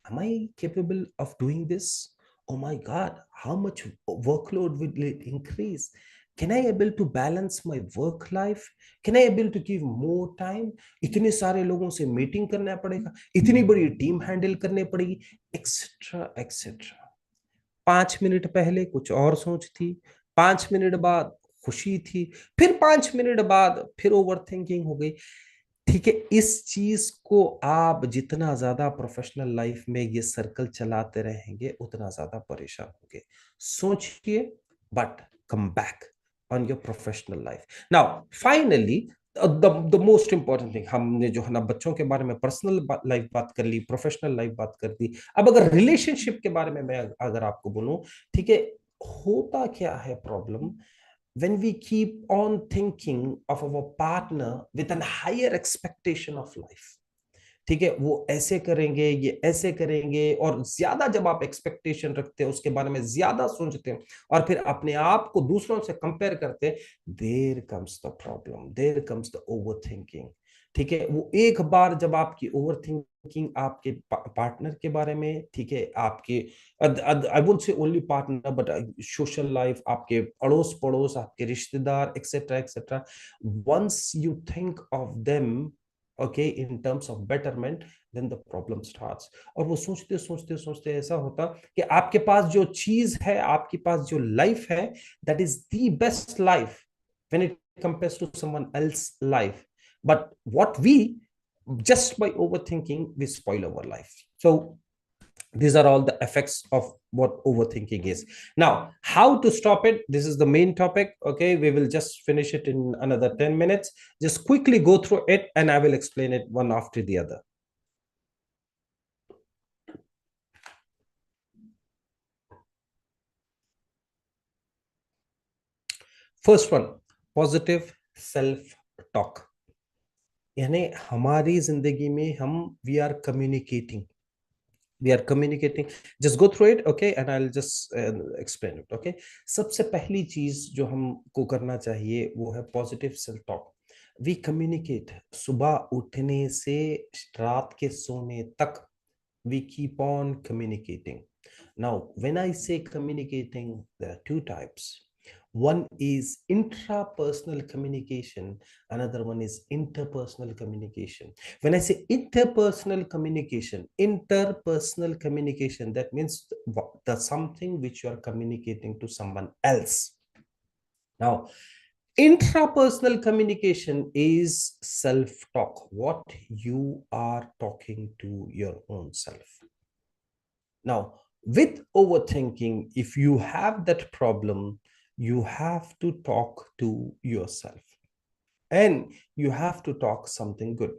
am I capable of doing this? Oh my god, how much workload will it increase? Can I able to balance my work life? Can I able to give more time? इतने सारे लोगों से मीटिंग करना पड़ेगा, इतनी बड़ी team handle करने पड़ेगी, एक्सेट्रा एक्सेट्रा। 5 मिनट पहले कुछ और सोच थी, 5 मिनट बाद खुशी थी, फिर 5 मिनट बाद फिर ओवर थिंकिंग हो गई। ठीक है, इस चीज को आप जितना ज्यादा प्रोफेशनल लाइफ में ये सर्कल चलाते रहेंगे, उतना ज्यादा परेशान होंगे। सोचिए, but come back on your professional life. Now finally, the most important thing, हमने जो है ना बच्चों के बारे में पर्सनल लाइफ बात कर ली, प्रोफेशनल लाइफ बात कर दी। अब अगर रिलेशनशिप के बारे में मैं अगर आपको बोलूं, ठीक है, होता क्या है problem, when we keep on thinking of our partner with a higher expectation of life, ठीक है, वो ऐसे करेंगे, ये ऐसे करेंगे, और ज्यादा जब आप एक्सपेक्टेशन रखते हो, उसके बारे में ज्यादा सोचते हो, और फिर अपने आप को दूसरों से कंपेयर करते हैं, there comes the problem, there comes the over thinking. ठीक है, वो एक बार जब आपकी ओवर थिंकिंग आपके पार्टनर के बारे में, ठीक है, आपके, I won't say only partner but social life, आपके अड़ोस पड़ोस, आपके रिश्तेदार, etcetera etcetera, once you think of them, okay, in terms of betterment, then the problem starts. और वो सोचते सोचते सोचते ऐसा होता कि आपके पास जो चीज है, आपके पास जो लाइफ है, that is the best life when it compares to someone else life, but what we, just by overthinking, we spoil our life. So these are all the effects of what overthinking is. Now, how to stop it? This is the main topic. Okay, we will just finish it in another 10 minutes. Just quickly go through it and I will explain it one after the other. First one, positive self talk. यानी हमारी जिंदगी में हम, we are communicating, just go through it, okay, and I'll just explain it, okay. सबसे पहली चीज जो हमको करना चाहिए वो है positive self talk. We communicate, सुबह उठने से रात के सोने तक, we keep on communicating. Now when I say communicating, there are two types. One is intrapersonal communication, another one is interpersonal communication. When I say interpersonal communication, that means the something which you are communicating to someone else. Now intrapersonal communication is self talk, what you are talking to your own self. Now, with overthinking, if you have that problem, you have to talk to yourself and you have to talk something good.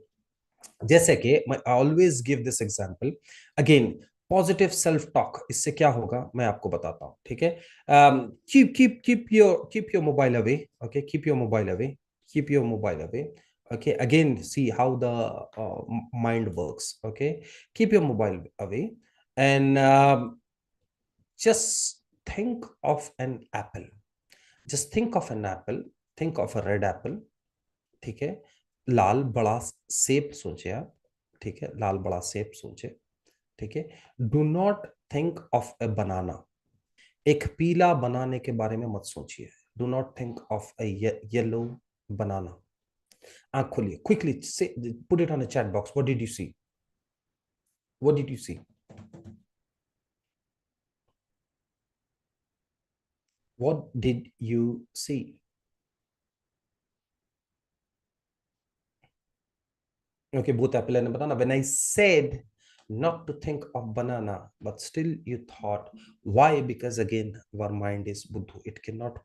जैसे कि मैं always give this example again, positive self talk, इससे क्या होगा मैं आपको बताता हूं, ठीक है। Keep your mobile away, okay, keep your mobile away, okay, again, see how the mind works, okay. Keep your mobile away and just think of an apple, just think of an apple, think of a red apple, ठीक है। लाल बड़ा सेब सोचे आप, ठीक है, लाल बड़ा सेब सोचे, ठीक है। Do not think of a banana, एक पीला बनाने के बारे में मत सोचिए। Do not think of a yellow banana. आंख खोलिए, क्विकली से put it on a chat box, what did you see, what did you see, what did you see. Okay, both apple and banana. When I said not to think of banana, but still you thought, why? Because again, our mind is buddhu. It cannot,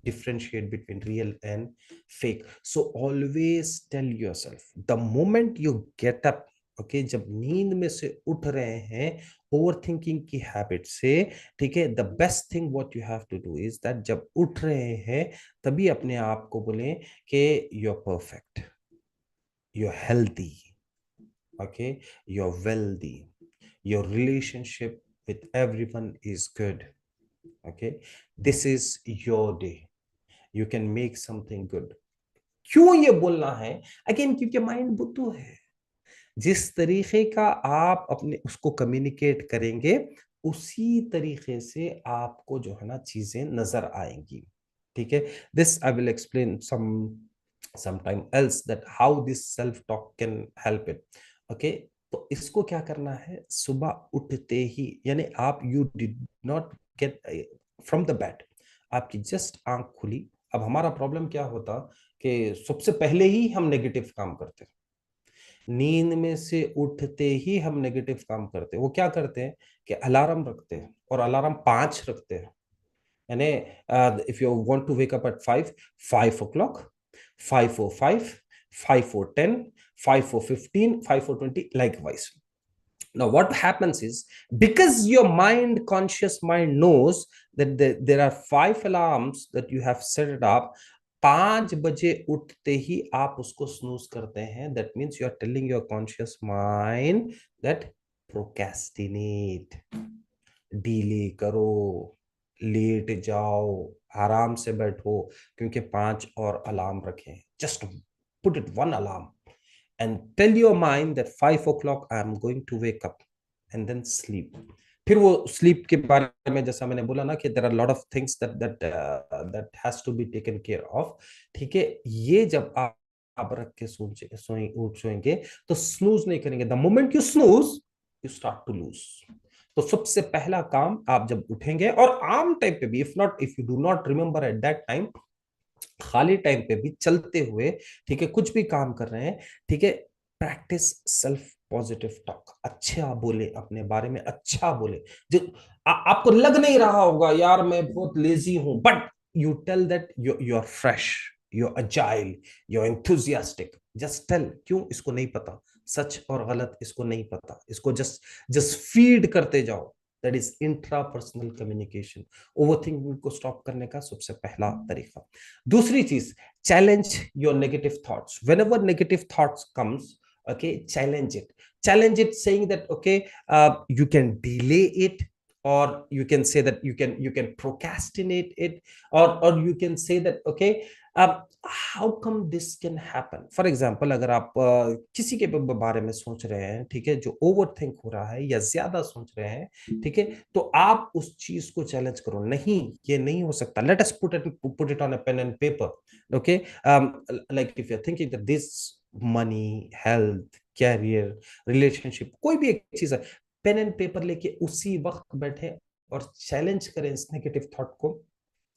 differentiate between real and fake. So always tell yourself, the moment you get up, okay, जब नींद में से उठ रहे हैं over thinking की habit से, ठीक है, the best thing what you have to do is that जब उठ रहे हैं तभी अपने आप को बोलें कि you are perfect, you're healthy, okay, you're wealthy, your relationship with everyone is good, okay, this is your day, you can make something good. क्यों ये बोलना है? अगेन क्योंकि माइंड बुद्धू है। जिस तरीके का आप अपने उसको कम्युनिकेट करेंगे, उसी तरीके से आपको जो है ना चीजें नजर आएंगी, ठीक है। This I will explain sometime else that how this self talk can help it, okay। तो इसको क्या करना है, सुबह उठते ही, यानी आप you did not get from the bed, आपकी जस्ट आंख खुली। अब हमारा प्रॉब्लम क्या होता कि सबसे पहले ही हम नेगेटिव काम करते हैं, नींद में से उठते ही हम नेगेटिव काम करते हैं। वो क्या करते हैं कि अलार्म रखते हैं और अलार्म 5 रखते हैं, यानी if you want to wake up at 5 o'clock, 5 for 5, 5 for 10, 5 for 15, 5 for 20, likewise. Now what happens is, because your conscious mind knows that there are 5 alarms that you have set it up, 5 बजे उठते ही आप उसको snooze करते हैं, that means you are telling your conscious mind that procrastinate, delay करो, late जाओ, आराम से बैठो, क्योंकि 5 और अलार्म रखे हैं. Just put it 1 alarm and tell your mind that 5 o'clock I am going to wake up and then sleep. फिर वो स्लीप के बारे में जैसा मैंने बोला ना कि there are a lot of things that has to be taken care of. ठीक है, ये जब आप रख के सोएंगे तो स्नूज नहीं करेंगे. The moment you snooze you start to lose. तो सबसे पहला काम, आप जब उठेंगे, और आम टाइम पे भी, if you do not remember at that time, खाली टाइम पे भी, चलते हुए, ठीक है, कुछ भी काम कर रहे हैं, ठीक है, प्रैक्टिस सेल्फ पॉजिटिव टॉक. अच्छा बोले, अपने बारे में अच्छा बोले. जो आपको लग नहीं रहा होगा यार मैं बहुत लेजी हूं, but you tell that you are fresh, you are agile, you are enthusiastic. Just tell. क्यों? इसको नहीं पता सच और गलत, इसको नहीं पता, इसको जस्ट जस्ट फीड करते जाओ. That is intrapersonal communication. Overthinking को स्टॉप करने का सबसे पहला तरीका. दूसरी चीज, challenge your negative thoughts. Whenever negative thoughts comes, okay, challenge it, saying that okay, you can delay it, or you can say that you can procrastinate it, or you can say that okay, how come this can happen. For example, अगर आप किसी के बारे में सोच रहे हैं, ठीक है, जो ओवर थिंक हो रहा है या ज्यादा सोच रहे हैं, ठीक है, तो आप उस चीज को चैलेंज करो. नहीं, ये नहीं हो सकता. Let us put it on a pen and paper. Okay, like if you're thinking that this money, health, career, relationship, कोई भी एक चीज है, पेन एंड पेपर लेके उसी वक्त बैठे और चैलेंज करें इस नेगेटिव थॉट को.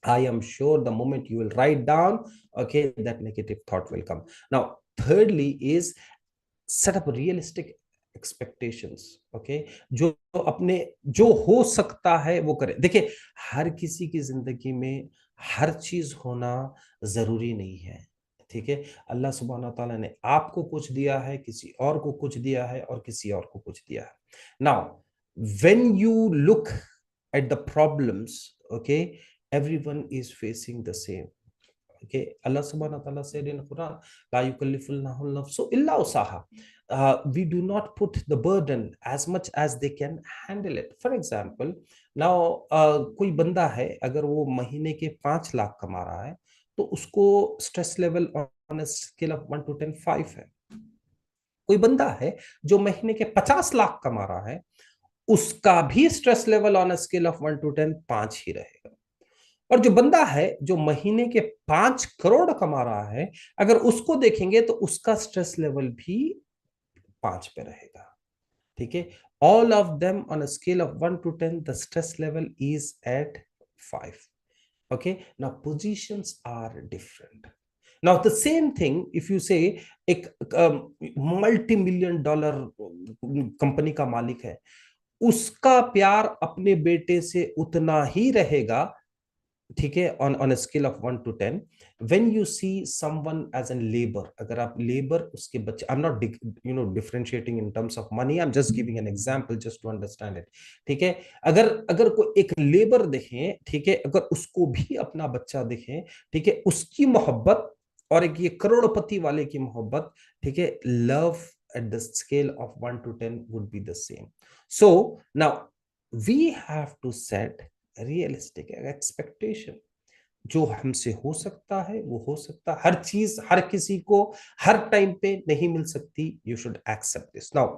I am sure the moment you will write down, okay, that negative thought will come. Now, thirdly is set up realistic expectations. Okay, जो अपने जो हो सकता है वो करें. देखिए, हर किसी की जिंदगी में हर चीज होना जरूरी नहीं है. ठीक है, अल्लाह सुब्हाना ताला ने आपको कुछ दिया है, किसी और को कुछ दिया है, और किसी और को कुछ दिया है. Now when you look at the problems, okay, everyone is facing the same. Okay, Allah subhanahu wa ta'ala said in Quran, la yukallifullahu nafsu illa usaha. We do not put the burden as much as they can handle it. For example, now कोई बंदा है, अगर वो महीने के 5 लाख कमा रहा है, तो उसको stress level on scale of 1 to 10 5 है. कोई बंदा है जो महीने के 50 लाख कमा रहा है, उसका भी stress level on scale of 1 to 10 5 ही रहेगा. और जो बंदा है जो महीने के 5 करोड़ कमा रहा है, अगर उसको देखेंगे तो उसका स्ट्रेस लेवल भी 5 पे रहेगा. ठीक है, all of them on a scale of 1 to 10 the stress level is at 5. Okay, now positions are different. Now the same thing, if you say एक multi-million dollar कंपनी का मालिक है, उसका प्यार अपने बेटे से उतना ही रहेगा, ठीक है, on a scale of 1 to 10. When you see someone as an labour, अगर आप लेबर, उसके बच्चे, I am not differentiating in terms of money, I am just giving an example just to understand it. ठीक है, अगर अगर कोई एक लेबर देखें, ठीक है, अगर उसको भी अपना बच्चा देखें, ठीक है, उसकी मोहब्बत और एक ये करोड़पति वाले की मोहब्बत, ठीक है, love at the scale of 1 to 10 would be the same. So now we have to set realistic expectation. जो हमसे हो सकता है वो हो सकता है. हर चीज हर किसी को हर टाइम पे नहीं मिल सकती. You should accept this. Now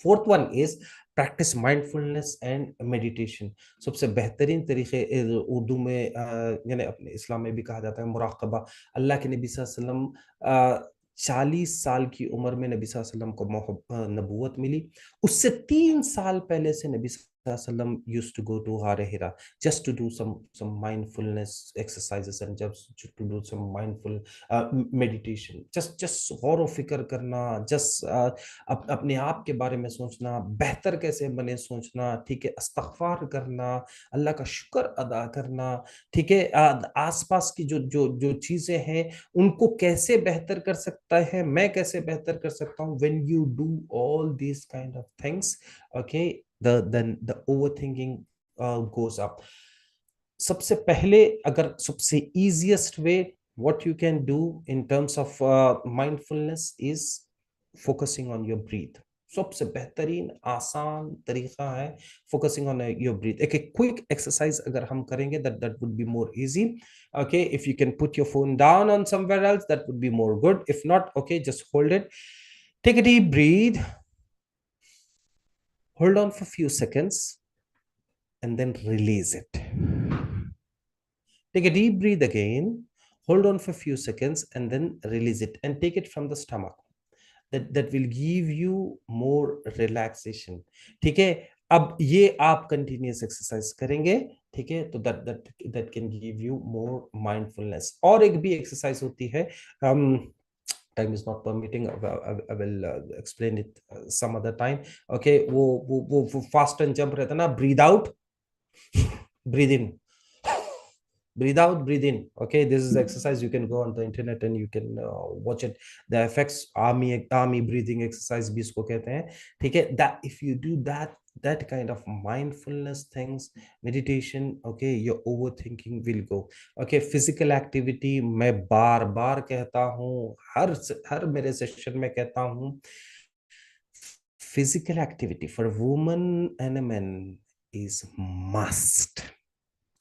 fourth one is practice mindfulness and meditation. सबसे बेहतरीन तरीके उर्दू में यानी अपने इस्लाम में भी कहा जाता है मुराकबा. अल्लाह के नबी सल्लल्लाहु अलैहि वसल्लम 40 साल की उम्र में नबी सल्लल्लाहु अलैहि वसल्लम को नबूवत मिली. उससे 3 साल पहले से नबी Wasallam used to go to Hare Hira just to do some mindfulness exercises and just to do some mindful meditation. Just गौर व फिक्र करना, just अपने आप के बारे में सोचना, बेहतर कैसे बने सोचना, ठीक है, इस्तग़फ़ार करना, अल्लाह का शुक्र अदा करना, ठीक है, आसपास की जो जो जो चीजें हैं उनको कैसे बेहतर कर सकता है, मैं कैसे बेहतर कर सकता हूँ. When you do all these kind of things, okay, the overthinking goes up. सबसे पहले, अगर सबसे easiest way what you can do in terms of mindfulness is focusing on your breath. सबसे बेहतरीन आसान तरीका है focusing on your breath. एक क्विक एक्सरसाइज अगर हम करेंगे that would be more easy. Okay, if you can put your phone down on somewhere else, that would be more good. If not, okay, just hold it, take a deep breathe, hold on for a few seconds, and then release it. Take a deep breath again, hold on for a few seconds, and then release it. And take it from the stomach. That will give you more relaxation. ठीक है, अब ये आप continuous exercise करेंगे, ठीक है, तो that can give you more mindfulness. और एक भी exercise होती है, time is not permitting, I will explain it some other time. Okay, वो fast and jump रहता ना, breathe out, breathe in, breathe out, breathe in. Okay, this is the exercise. You can go on the internet and you can watch it. The effects, army breathing exercise भी इसको कहते हैं, ठीक है. That if you do that kind of mindfulness things, meditation, okay, your overthinking will go. Okay, physical activity, मैं बार बार कहता हूँ, हर मेरे सेशन में कहता हूँ, physical activity for a woman and a man is must.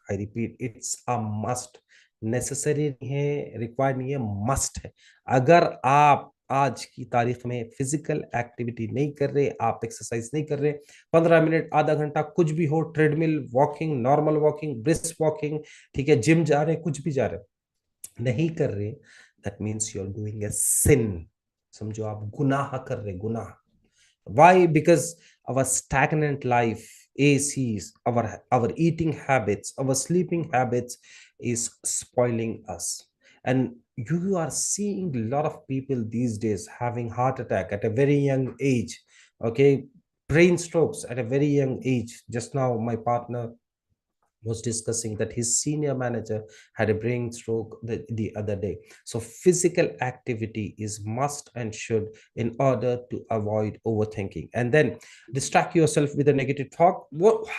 I repeat, it's a must. Necessary नहीं है, required नहीं है, मस्ट है. अगर आप आज की तारीख में फिजिकल एक्टिविटी नहीं कर रहे, आप एक्सरसाइज नहीं कर रहे, 15 मिनट, आधा घंटा, कुछ भी हो, treadmill walking, normal walking, brisk walking, ठीक है, जिम जा रहे, कुछ भी जा रहे, नहीं कर रहे, that means you are doing a sin. समझो, आप गुनाह कर रहे, गुनाह. Why? Because our stagnant life, ACs, our eating habits, our sleeping habits is spoiling us. And you are seeing a lot of people these days having heart attack at a very young age. Okay, brain strokes at a very young age. Just now, my partner was discussing that his senior manager had a brain stroke the other day. So physical activity is must and should in order to avoid overthinking. And then distract yourself with a negative thought.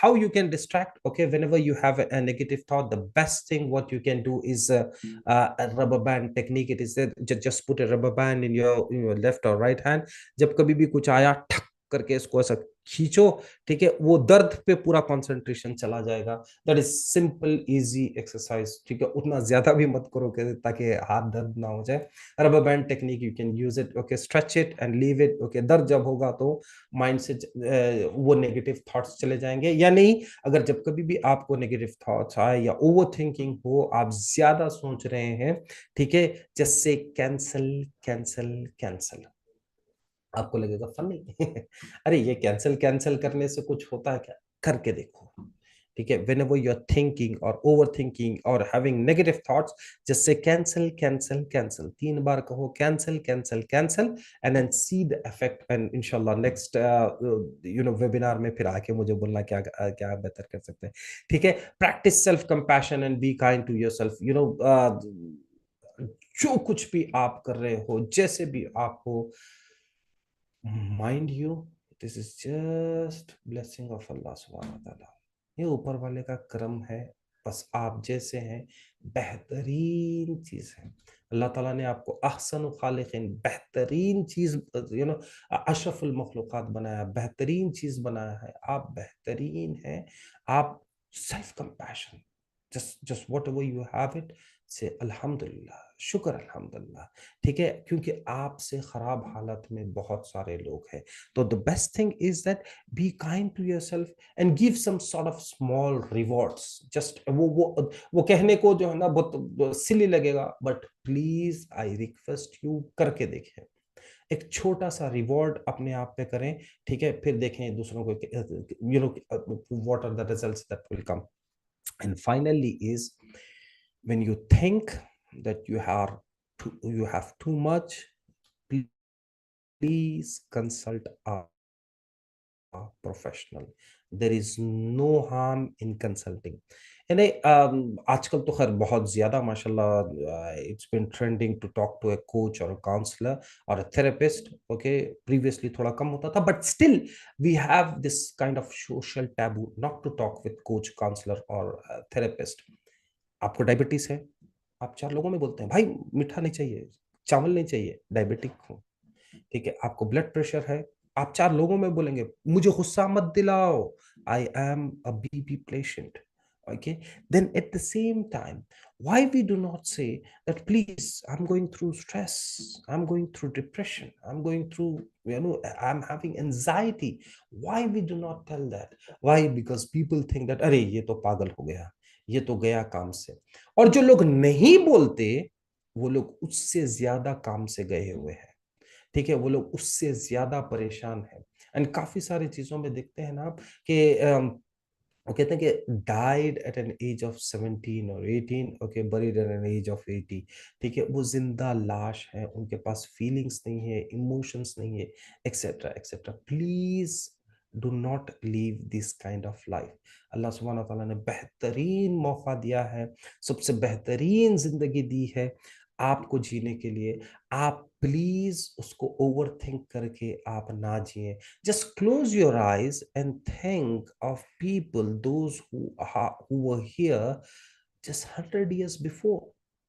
How you can distract? Okay, whenever you have a negative thought, the best thing what you can do is a rubber band technique. It is that just put a rubber band in your left or right hand. जब कभी भी कुछ आया, ठक करके इसको ऐसा खींचो, ठीक है, वो दर्द पे पूरा कंसंट्रेशन चला जाएगा. That is simple easy exercise, ठीक है. उतना ज्यादा भी मत करो ताकि हाथ दर्द ना हो जाए. Rubber band technique, you can use it. Okay, stretch it and leave it. Okay, दर्द जब होगा तो माइंड से वो नेगेटिव थॉट्स चले जाएंगे. या नहीं, अगर जब कभी भी आपको नेगेटिव थॉट्स आए या ओवर थिंकिंग हो, आप ज्यादा सोच रहे हैं, ठीक है, just say cancel cancel cancel. आपको लगेगा फनी. अरे ये कैंसिल कैंसिल करने से कुछ होता है क्या? करके देखो, ठीक है. Whenever you are thinking और ओवर थिंकिंग और having negative thoughts, just say cancel cancel cancel. 3 बार कहो cancel cancel cancel, and then see the effect. And इंशाल्लाह नेक्स्ट वेबिनार में फिर आके मुझे बोलना क्या क्या बेहतर कर सकते हैं, ठीक है. Practice self compassion and be kind to yourself. जो कुछ भी आप कर रहे हो, जैसे भी आप हो, mind you, this is just blessing of Allah सुब्हानहू व तआला. ये ऊपर वाले का करम है. बस आप जैसे हैं, बेहतरीन चीज है. अल्लाह ताला ने आपको अहसन खालिकिन, बेहतरीन चीज, अशरफुल मखलूकात बनाया, बेहतरीन चीज बनाया है. आप बेहतरीन हैं. आप self compassion, just what ever you have it, से अल्हम्दुलिल्लाह, शुक्र अल्हम्दुलिल्लाह, ठीक है. क्योंकि आपसे खराब हालत में बहुत सारे लोग हैं. तो the best thing is that be kind to yourself and give some sort of small rewards. Just वो कहने को जो है ना बहुत सिली लगेगा, but please I request you, करके देखें. एक छोटा सा रिवॉर्ड अपने आप पे करें, ठीक है, फिर देखें दूसरों को, you know what are the results that will come. And finally is when you think that you have too much, please consult a professional. There is no harm in consulting. यानी आजकल तो खैर बहुत ज्यादा माशाल्लाह it's been trending to talk to a coach और a counsellor और a therapist. Okay, previously थोड़ा कम होता था, but still we have this kind of social taboo not to talk with coach, counsellor और थेरेपिस्ट. आपको डायबिटीज है, आप चार लोगों में बोलते हैं भाई मीठा नहीं चाहिए, चावल नहीं चाहिए, डायबिटिक हूँ. ठीक है, आपको ब्लड प्रेशर है, आप चार लोगों में बोलेंगे मुझे गुस्सा मत दिलाओ, I am a BP patient. Okay, then at the same time, why we do not say that please, I'm going through stress, I'm going through depression, I'm going through, I'm having anxiety. Why we do not tell that? Why? Because people think that अरे ये तो पागल हो गया, ये तो गया काम से. और जो लोग नहीं बोलते, वो लोग उससे ज्यादा काम से गए हुए हैं. ठीक है, वो लोग उससे ज्यादा परेशान हैं. एंड काफी सारी चीजों में देखते हैं ना आप कि वो कहते हैं कि died at an age of 17 और 18, okay, buried at an age of 80. ठीक है, वो जिंदा लाश है, उनके पास फीलिंग्स नहीं है, इमोशंस नहीं है, etcetera etcetera. Please do not leave this kind of life. Allah सुब्हानहू व तआला ने बेहतरीन मौका दिया है, सबसे बेहतरीन जिंदगी दी है आपको जीने के लिए. आप प्लीज उसको ओवर थिंक करके आप ना जिए. Just close your eyes and think of people, those who were here just 100 years before.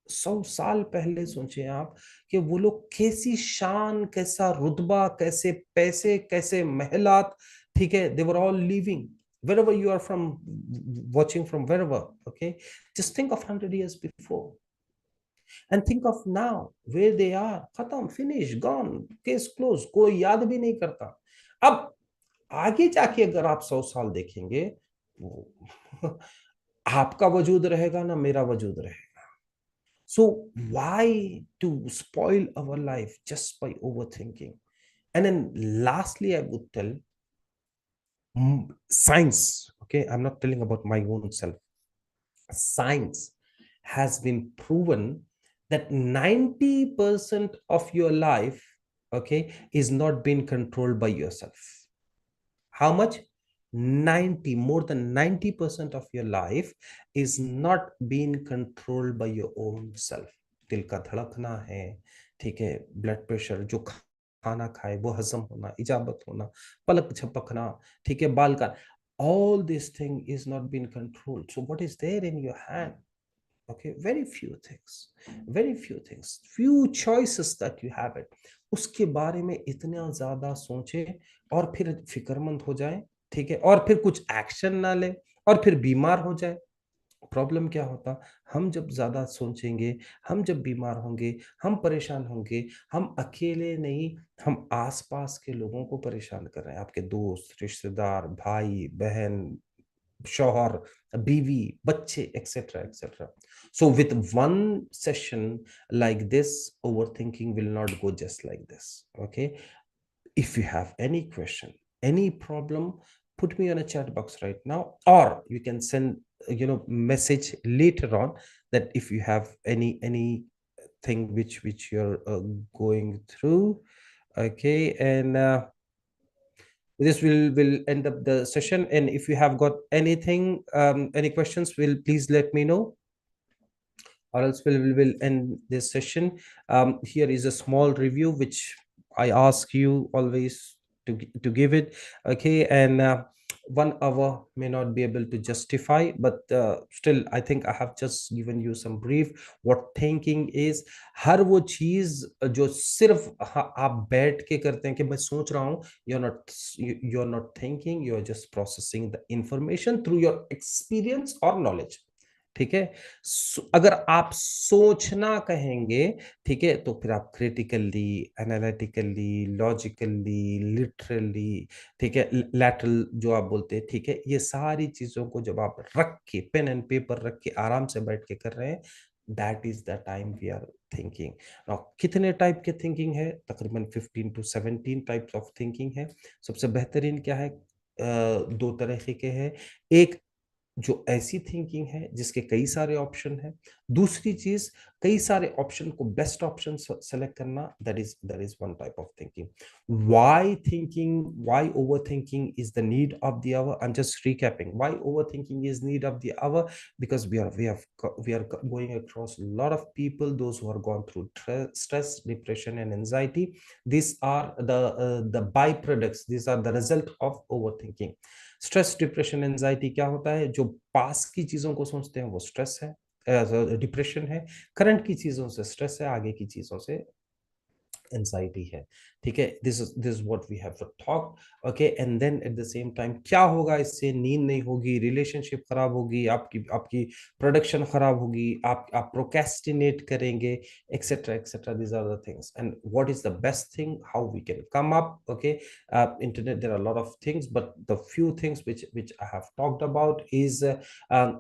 100 साल पहले सोचें आप कि वो लोग कैसी शान, कैसा रुतबा, कैसे पैसे, कैसे महलात. ठीक है, they were all living wherever you are from, watching from wherever. Okay, just think of 100 years before and think of now where they are. खत्म, finish, gone, case closed, कोई याद भी नहीं करता. अब आगे जाके अगर आप 100 साल देखेंगे, आपका वजूद रहेगा ना मेरा वजूद रहेगा. So why to spoil our life just by overthinking. And then lastly I would tell science. Okay, I'm not telling about my own self. Science has been proven that 90% of your life, okay, is not being controlled by yourself. How much? 90, more than 90% of your life is not being controlled by your own self. दिल का धड़कना है, ठीक है, blood pressure, जो खाना खाए वो हजम होना, इजाबत होना, पलक झपकना, ठीक है, बाल का, all this thing is not being controlled. So what is there in your hand? Okay, very few things, very few things, few choices that you have it. उसके बारे में इतना ज्यादा सोचे और फिर फिक्रमंद हो जाए, ठीक है, और फिर कुछ एक्शन ना ले और फिर बीमार हो जाए. प्रॉब्लम क्या होता? हम जब ज्यादा सोचेंगे, हम जब बीमार होंगे, हम परेशान होंगे, हम अकेले नहीं, हम आसपास के लोगों को परेशान कर रहे हैं, आपके दोस्त, रिश्तेदार, भाई बहन, शौहर, बीवी, बच्चे, etcetera etcetera. So with one session like this, overthinking will not go just like this. Okay. If you have any question, any problem, put me on a chat box right now, or you can send message later on, that if you have any thing which you're going through. Okay, and this will end up the session. And if you have got anything, any questions, will please let me know, or else we'll end this session. Here is a small review which I ask you always to give it. Okay, and 1 hour may not be able to justify, but still I think I have just given you some brief what thinking is. हर वो चीज जो सिर्फ आप बैठ के करते हैं कि मैं सोच रहा हूँ, you're not thinking, you're just processing the information through your experience or knowledge. ठीक है, अगर आप सोचना कहेंगे, ठीक है, तो फिर आप क्रिटिकली, एनालिटिकली, लॉजिकली, लिटरली, ठीक है, लैटरल जो आप बोलते हैं, ठीक है, ये सारी चीजों को जब आप रख के पेन एंड पेपर रख के आराम से बैठ के कर रहे हैं, that is the time we are thinking. Now कितने टाइप के थिंकिंग है? तकरीबन 15 टू 17 टाइप्स ऑफ थिंकिंग है। सबसे बेहतरीन क्या है? दो तरह के हैं। एक जो ऐसी थिंकिंग है जिसके कई सारे ऑप्शन हैं। दूसरी चीज, कई सारे ऑप्शन को बेस्ट ऑप्शन सेलेक्ट करना, that is one type of thinking. Why over thinking is the need of the hour? I am just recapping why over thinking is need of the hour, because we are going across a lot of people, those who are gone through stress, depression and anxiety. These are the byproducts, these are the result of overthinking. Stress, depression, anxiety क्या होता है? जो पास की चीजों को सोचते हैं वो स्ट्रेस है, डिप्रेशन है। करंट की चीजों से स्ट्रेस है, आगे की चीजों से एंजाइटी है। ठीक है, this is what we have talk. Okay, and then at the same time क्या होगा इससे? नींद नहीं होगी, रिलेशनशिप खराब होगी, आपकी आपकी प्रोडक्शन खराब होगी, आप प्रोक्रेस्टिनेट करेंगे, etcetera etcetera. These are the things. And what is the best thing, how we can come up? Okay, internet, there are lot of things, but the few things which I have talked about is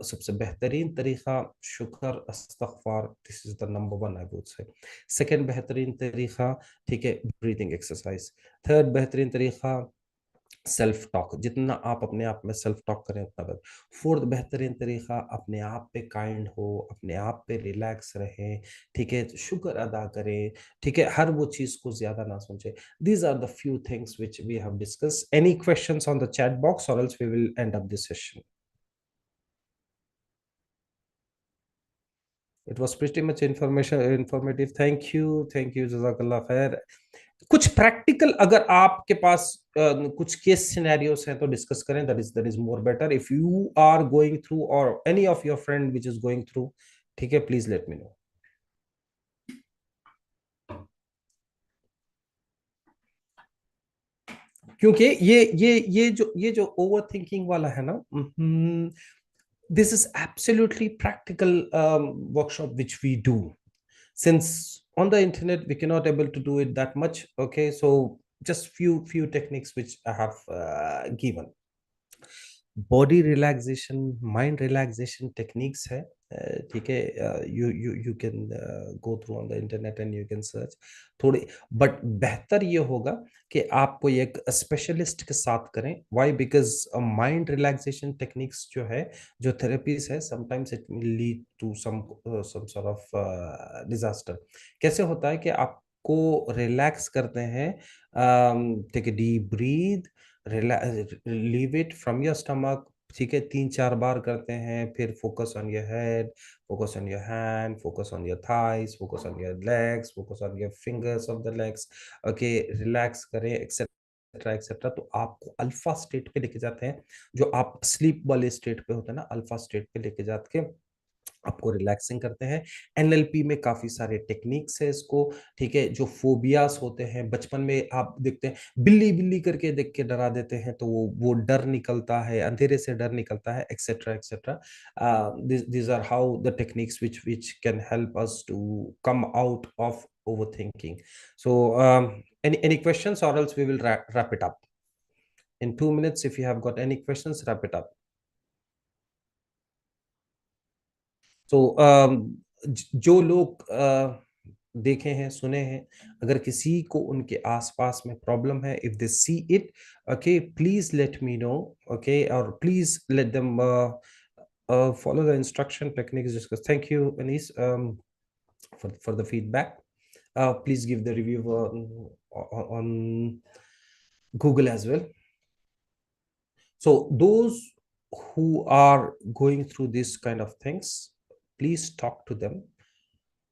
सबसे बेहतरीन तरीका शुक्र, अस्तगफार, this is the number one I would say. Second बेहतरीन तरीका, ठीक है, breathing exercise. Third बेहतरीन तरीका, सेल्फ टॉक, जितना आप अपने आप में सेल्फ टॉक करें उतना बेहतर। फोर्थ बेहतरीन तरीका, अपने आप पे काइंड हो, अपने आप पे रिलैक्स रहें, ठीक है, शुक्र अदा करें, ठीक है, हर वो चीज को ज्यादा ना सोचें। These are the few things which we have discuss. Any questions on the chat box or else we will end up this session? It was pretty much informative. Thank you, जज़ाकल्लाह खैर। कुछ प्रैक्टिकल अगर आपके पास कुछ case scenarios हैं तो discuss करें, that is more better. If you are going through or any of your friend which is going through, ठीक है, प्लीज लेट मी नो। क्योंकि ये जो ओवर थिंकिंग वाला है ना, this is absolutely practical workshop which we do, since on the internet we cannot able to do it that much. Okay, so just few techniques which I have given. Body relaxation, mind relaxation techniques है, ठीक है। You can go through on the internet and you can search थोड़े, but बेहतर ये होगा कि आप कोई एक स्पेशलिस्ट के साथ करें। Why? Because mind relaxation techniques जो है, जो थेरेपीज है, sometimes it will lead to some sort of disaster. कैसे होता है कि आपको रिलैक्स करते हैं, take a deep breath, leave it from your stomach, ठीक है, 3-4 बार करते हैं। फिर focus on your head, focus on your hand, focus on your thighs, focus on your legs, focus on your fingers of the legs. Okay, relax करें, etcetera etcetera. तो आपको alpha state पे लेके जाते हैं, जो आप स्लीप वाले स्टेट पे होते हैं ना, अल्फा स्टेट पे लेके जाके आपको रिलैक्सिंग करते हैं। एनएलपी में काफी सारे टेक्निक्स है इसको, ठीक है। जो फोबियास होते हैं, बचपन में आप देखते हैं बिल्ली बिल्ली करके देख के डरा देते हैं, तो वो डर निकलता है, अंधेरे से डर निकलता है, etcetera etcetera. these are how the techniques which can help us to come out of overthinking. So any questions, or else we will wrap it up in 2 minutes. If you have got any questions, wrap it up. तो जो लोग देखे हैं, सुने हैं, अगर किसी को उनके आसपास में प्रॉब्लम है, if they see it, okay, please let me know, okay, और please let them follow the instruction techniques discussed. Thank you, Anis, for the feedback. Please give the review on Google as well. So those who are going through this kind of things, please talk to them.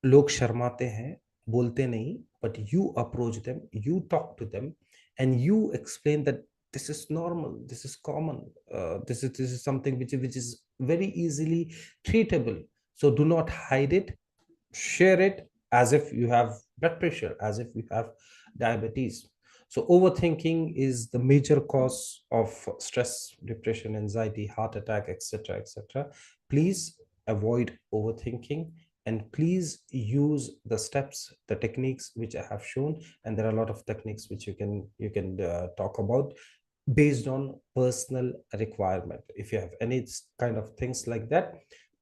लोग शर्माते हैं, बोलते नहीं, but you approach them, you talk to them, and you explain that this is normal, this is common, this is something which is very easily treatable. So do not hide it, share it as if you have blood pressure, as if you have diabetes. So overthinking is the major cause of stress, depression, anxiety, heart attack, etc., etc. Please avoid overthinking, and please use the steps, the techniques which I have shown. And there are a lot of techniques which you can talk about based on personal requirement. If you have any kind of things like that,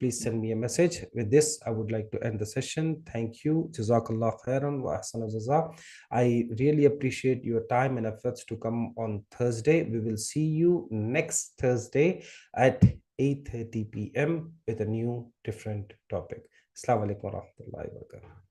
please send me a message. With this, I would like to end the session. Thank you. Jazakallah khairan wa ahsana jaza. I really appreciate your time and efforts to come on Thursday. We will see you next Thursday at 8:30 p.m. with a new different topic. Assalamu alaikum wa rahmatullahi wa barakatuh.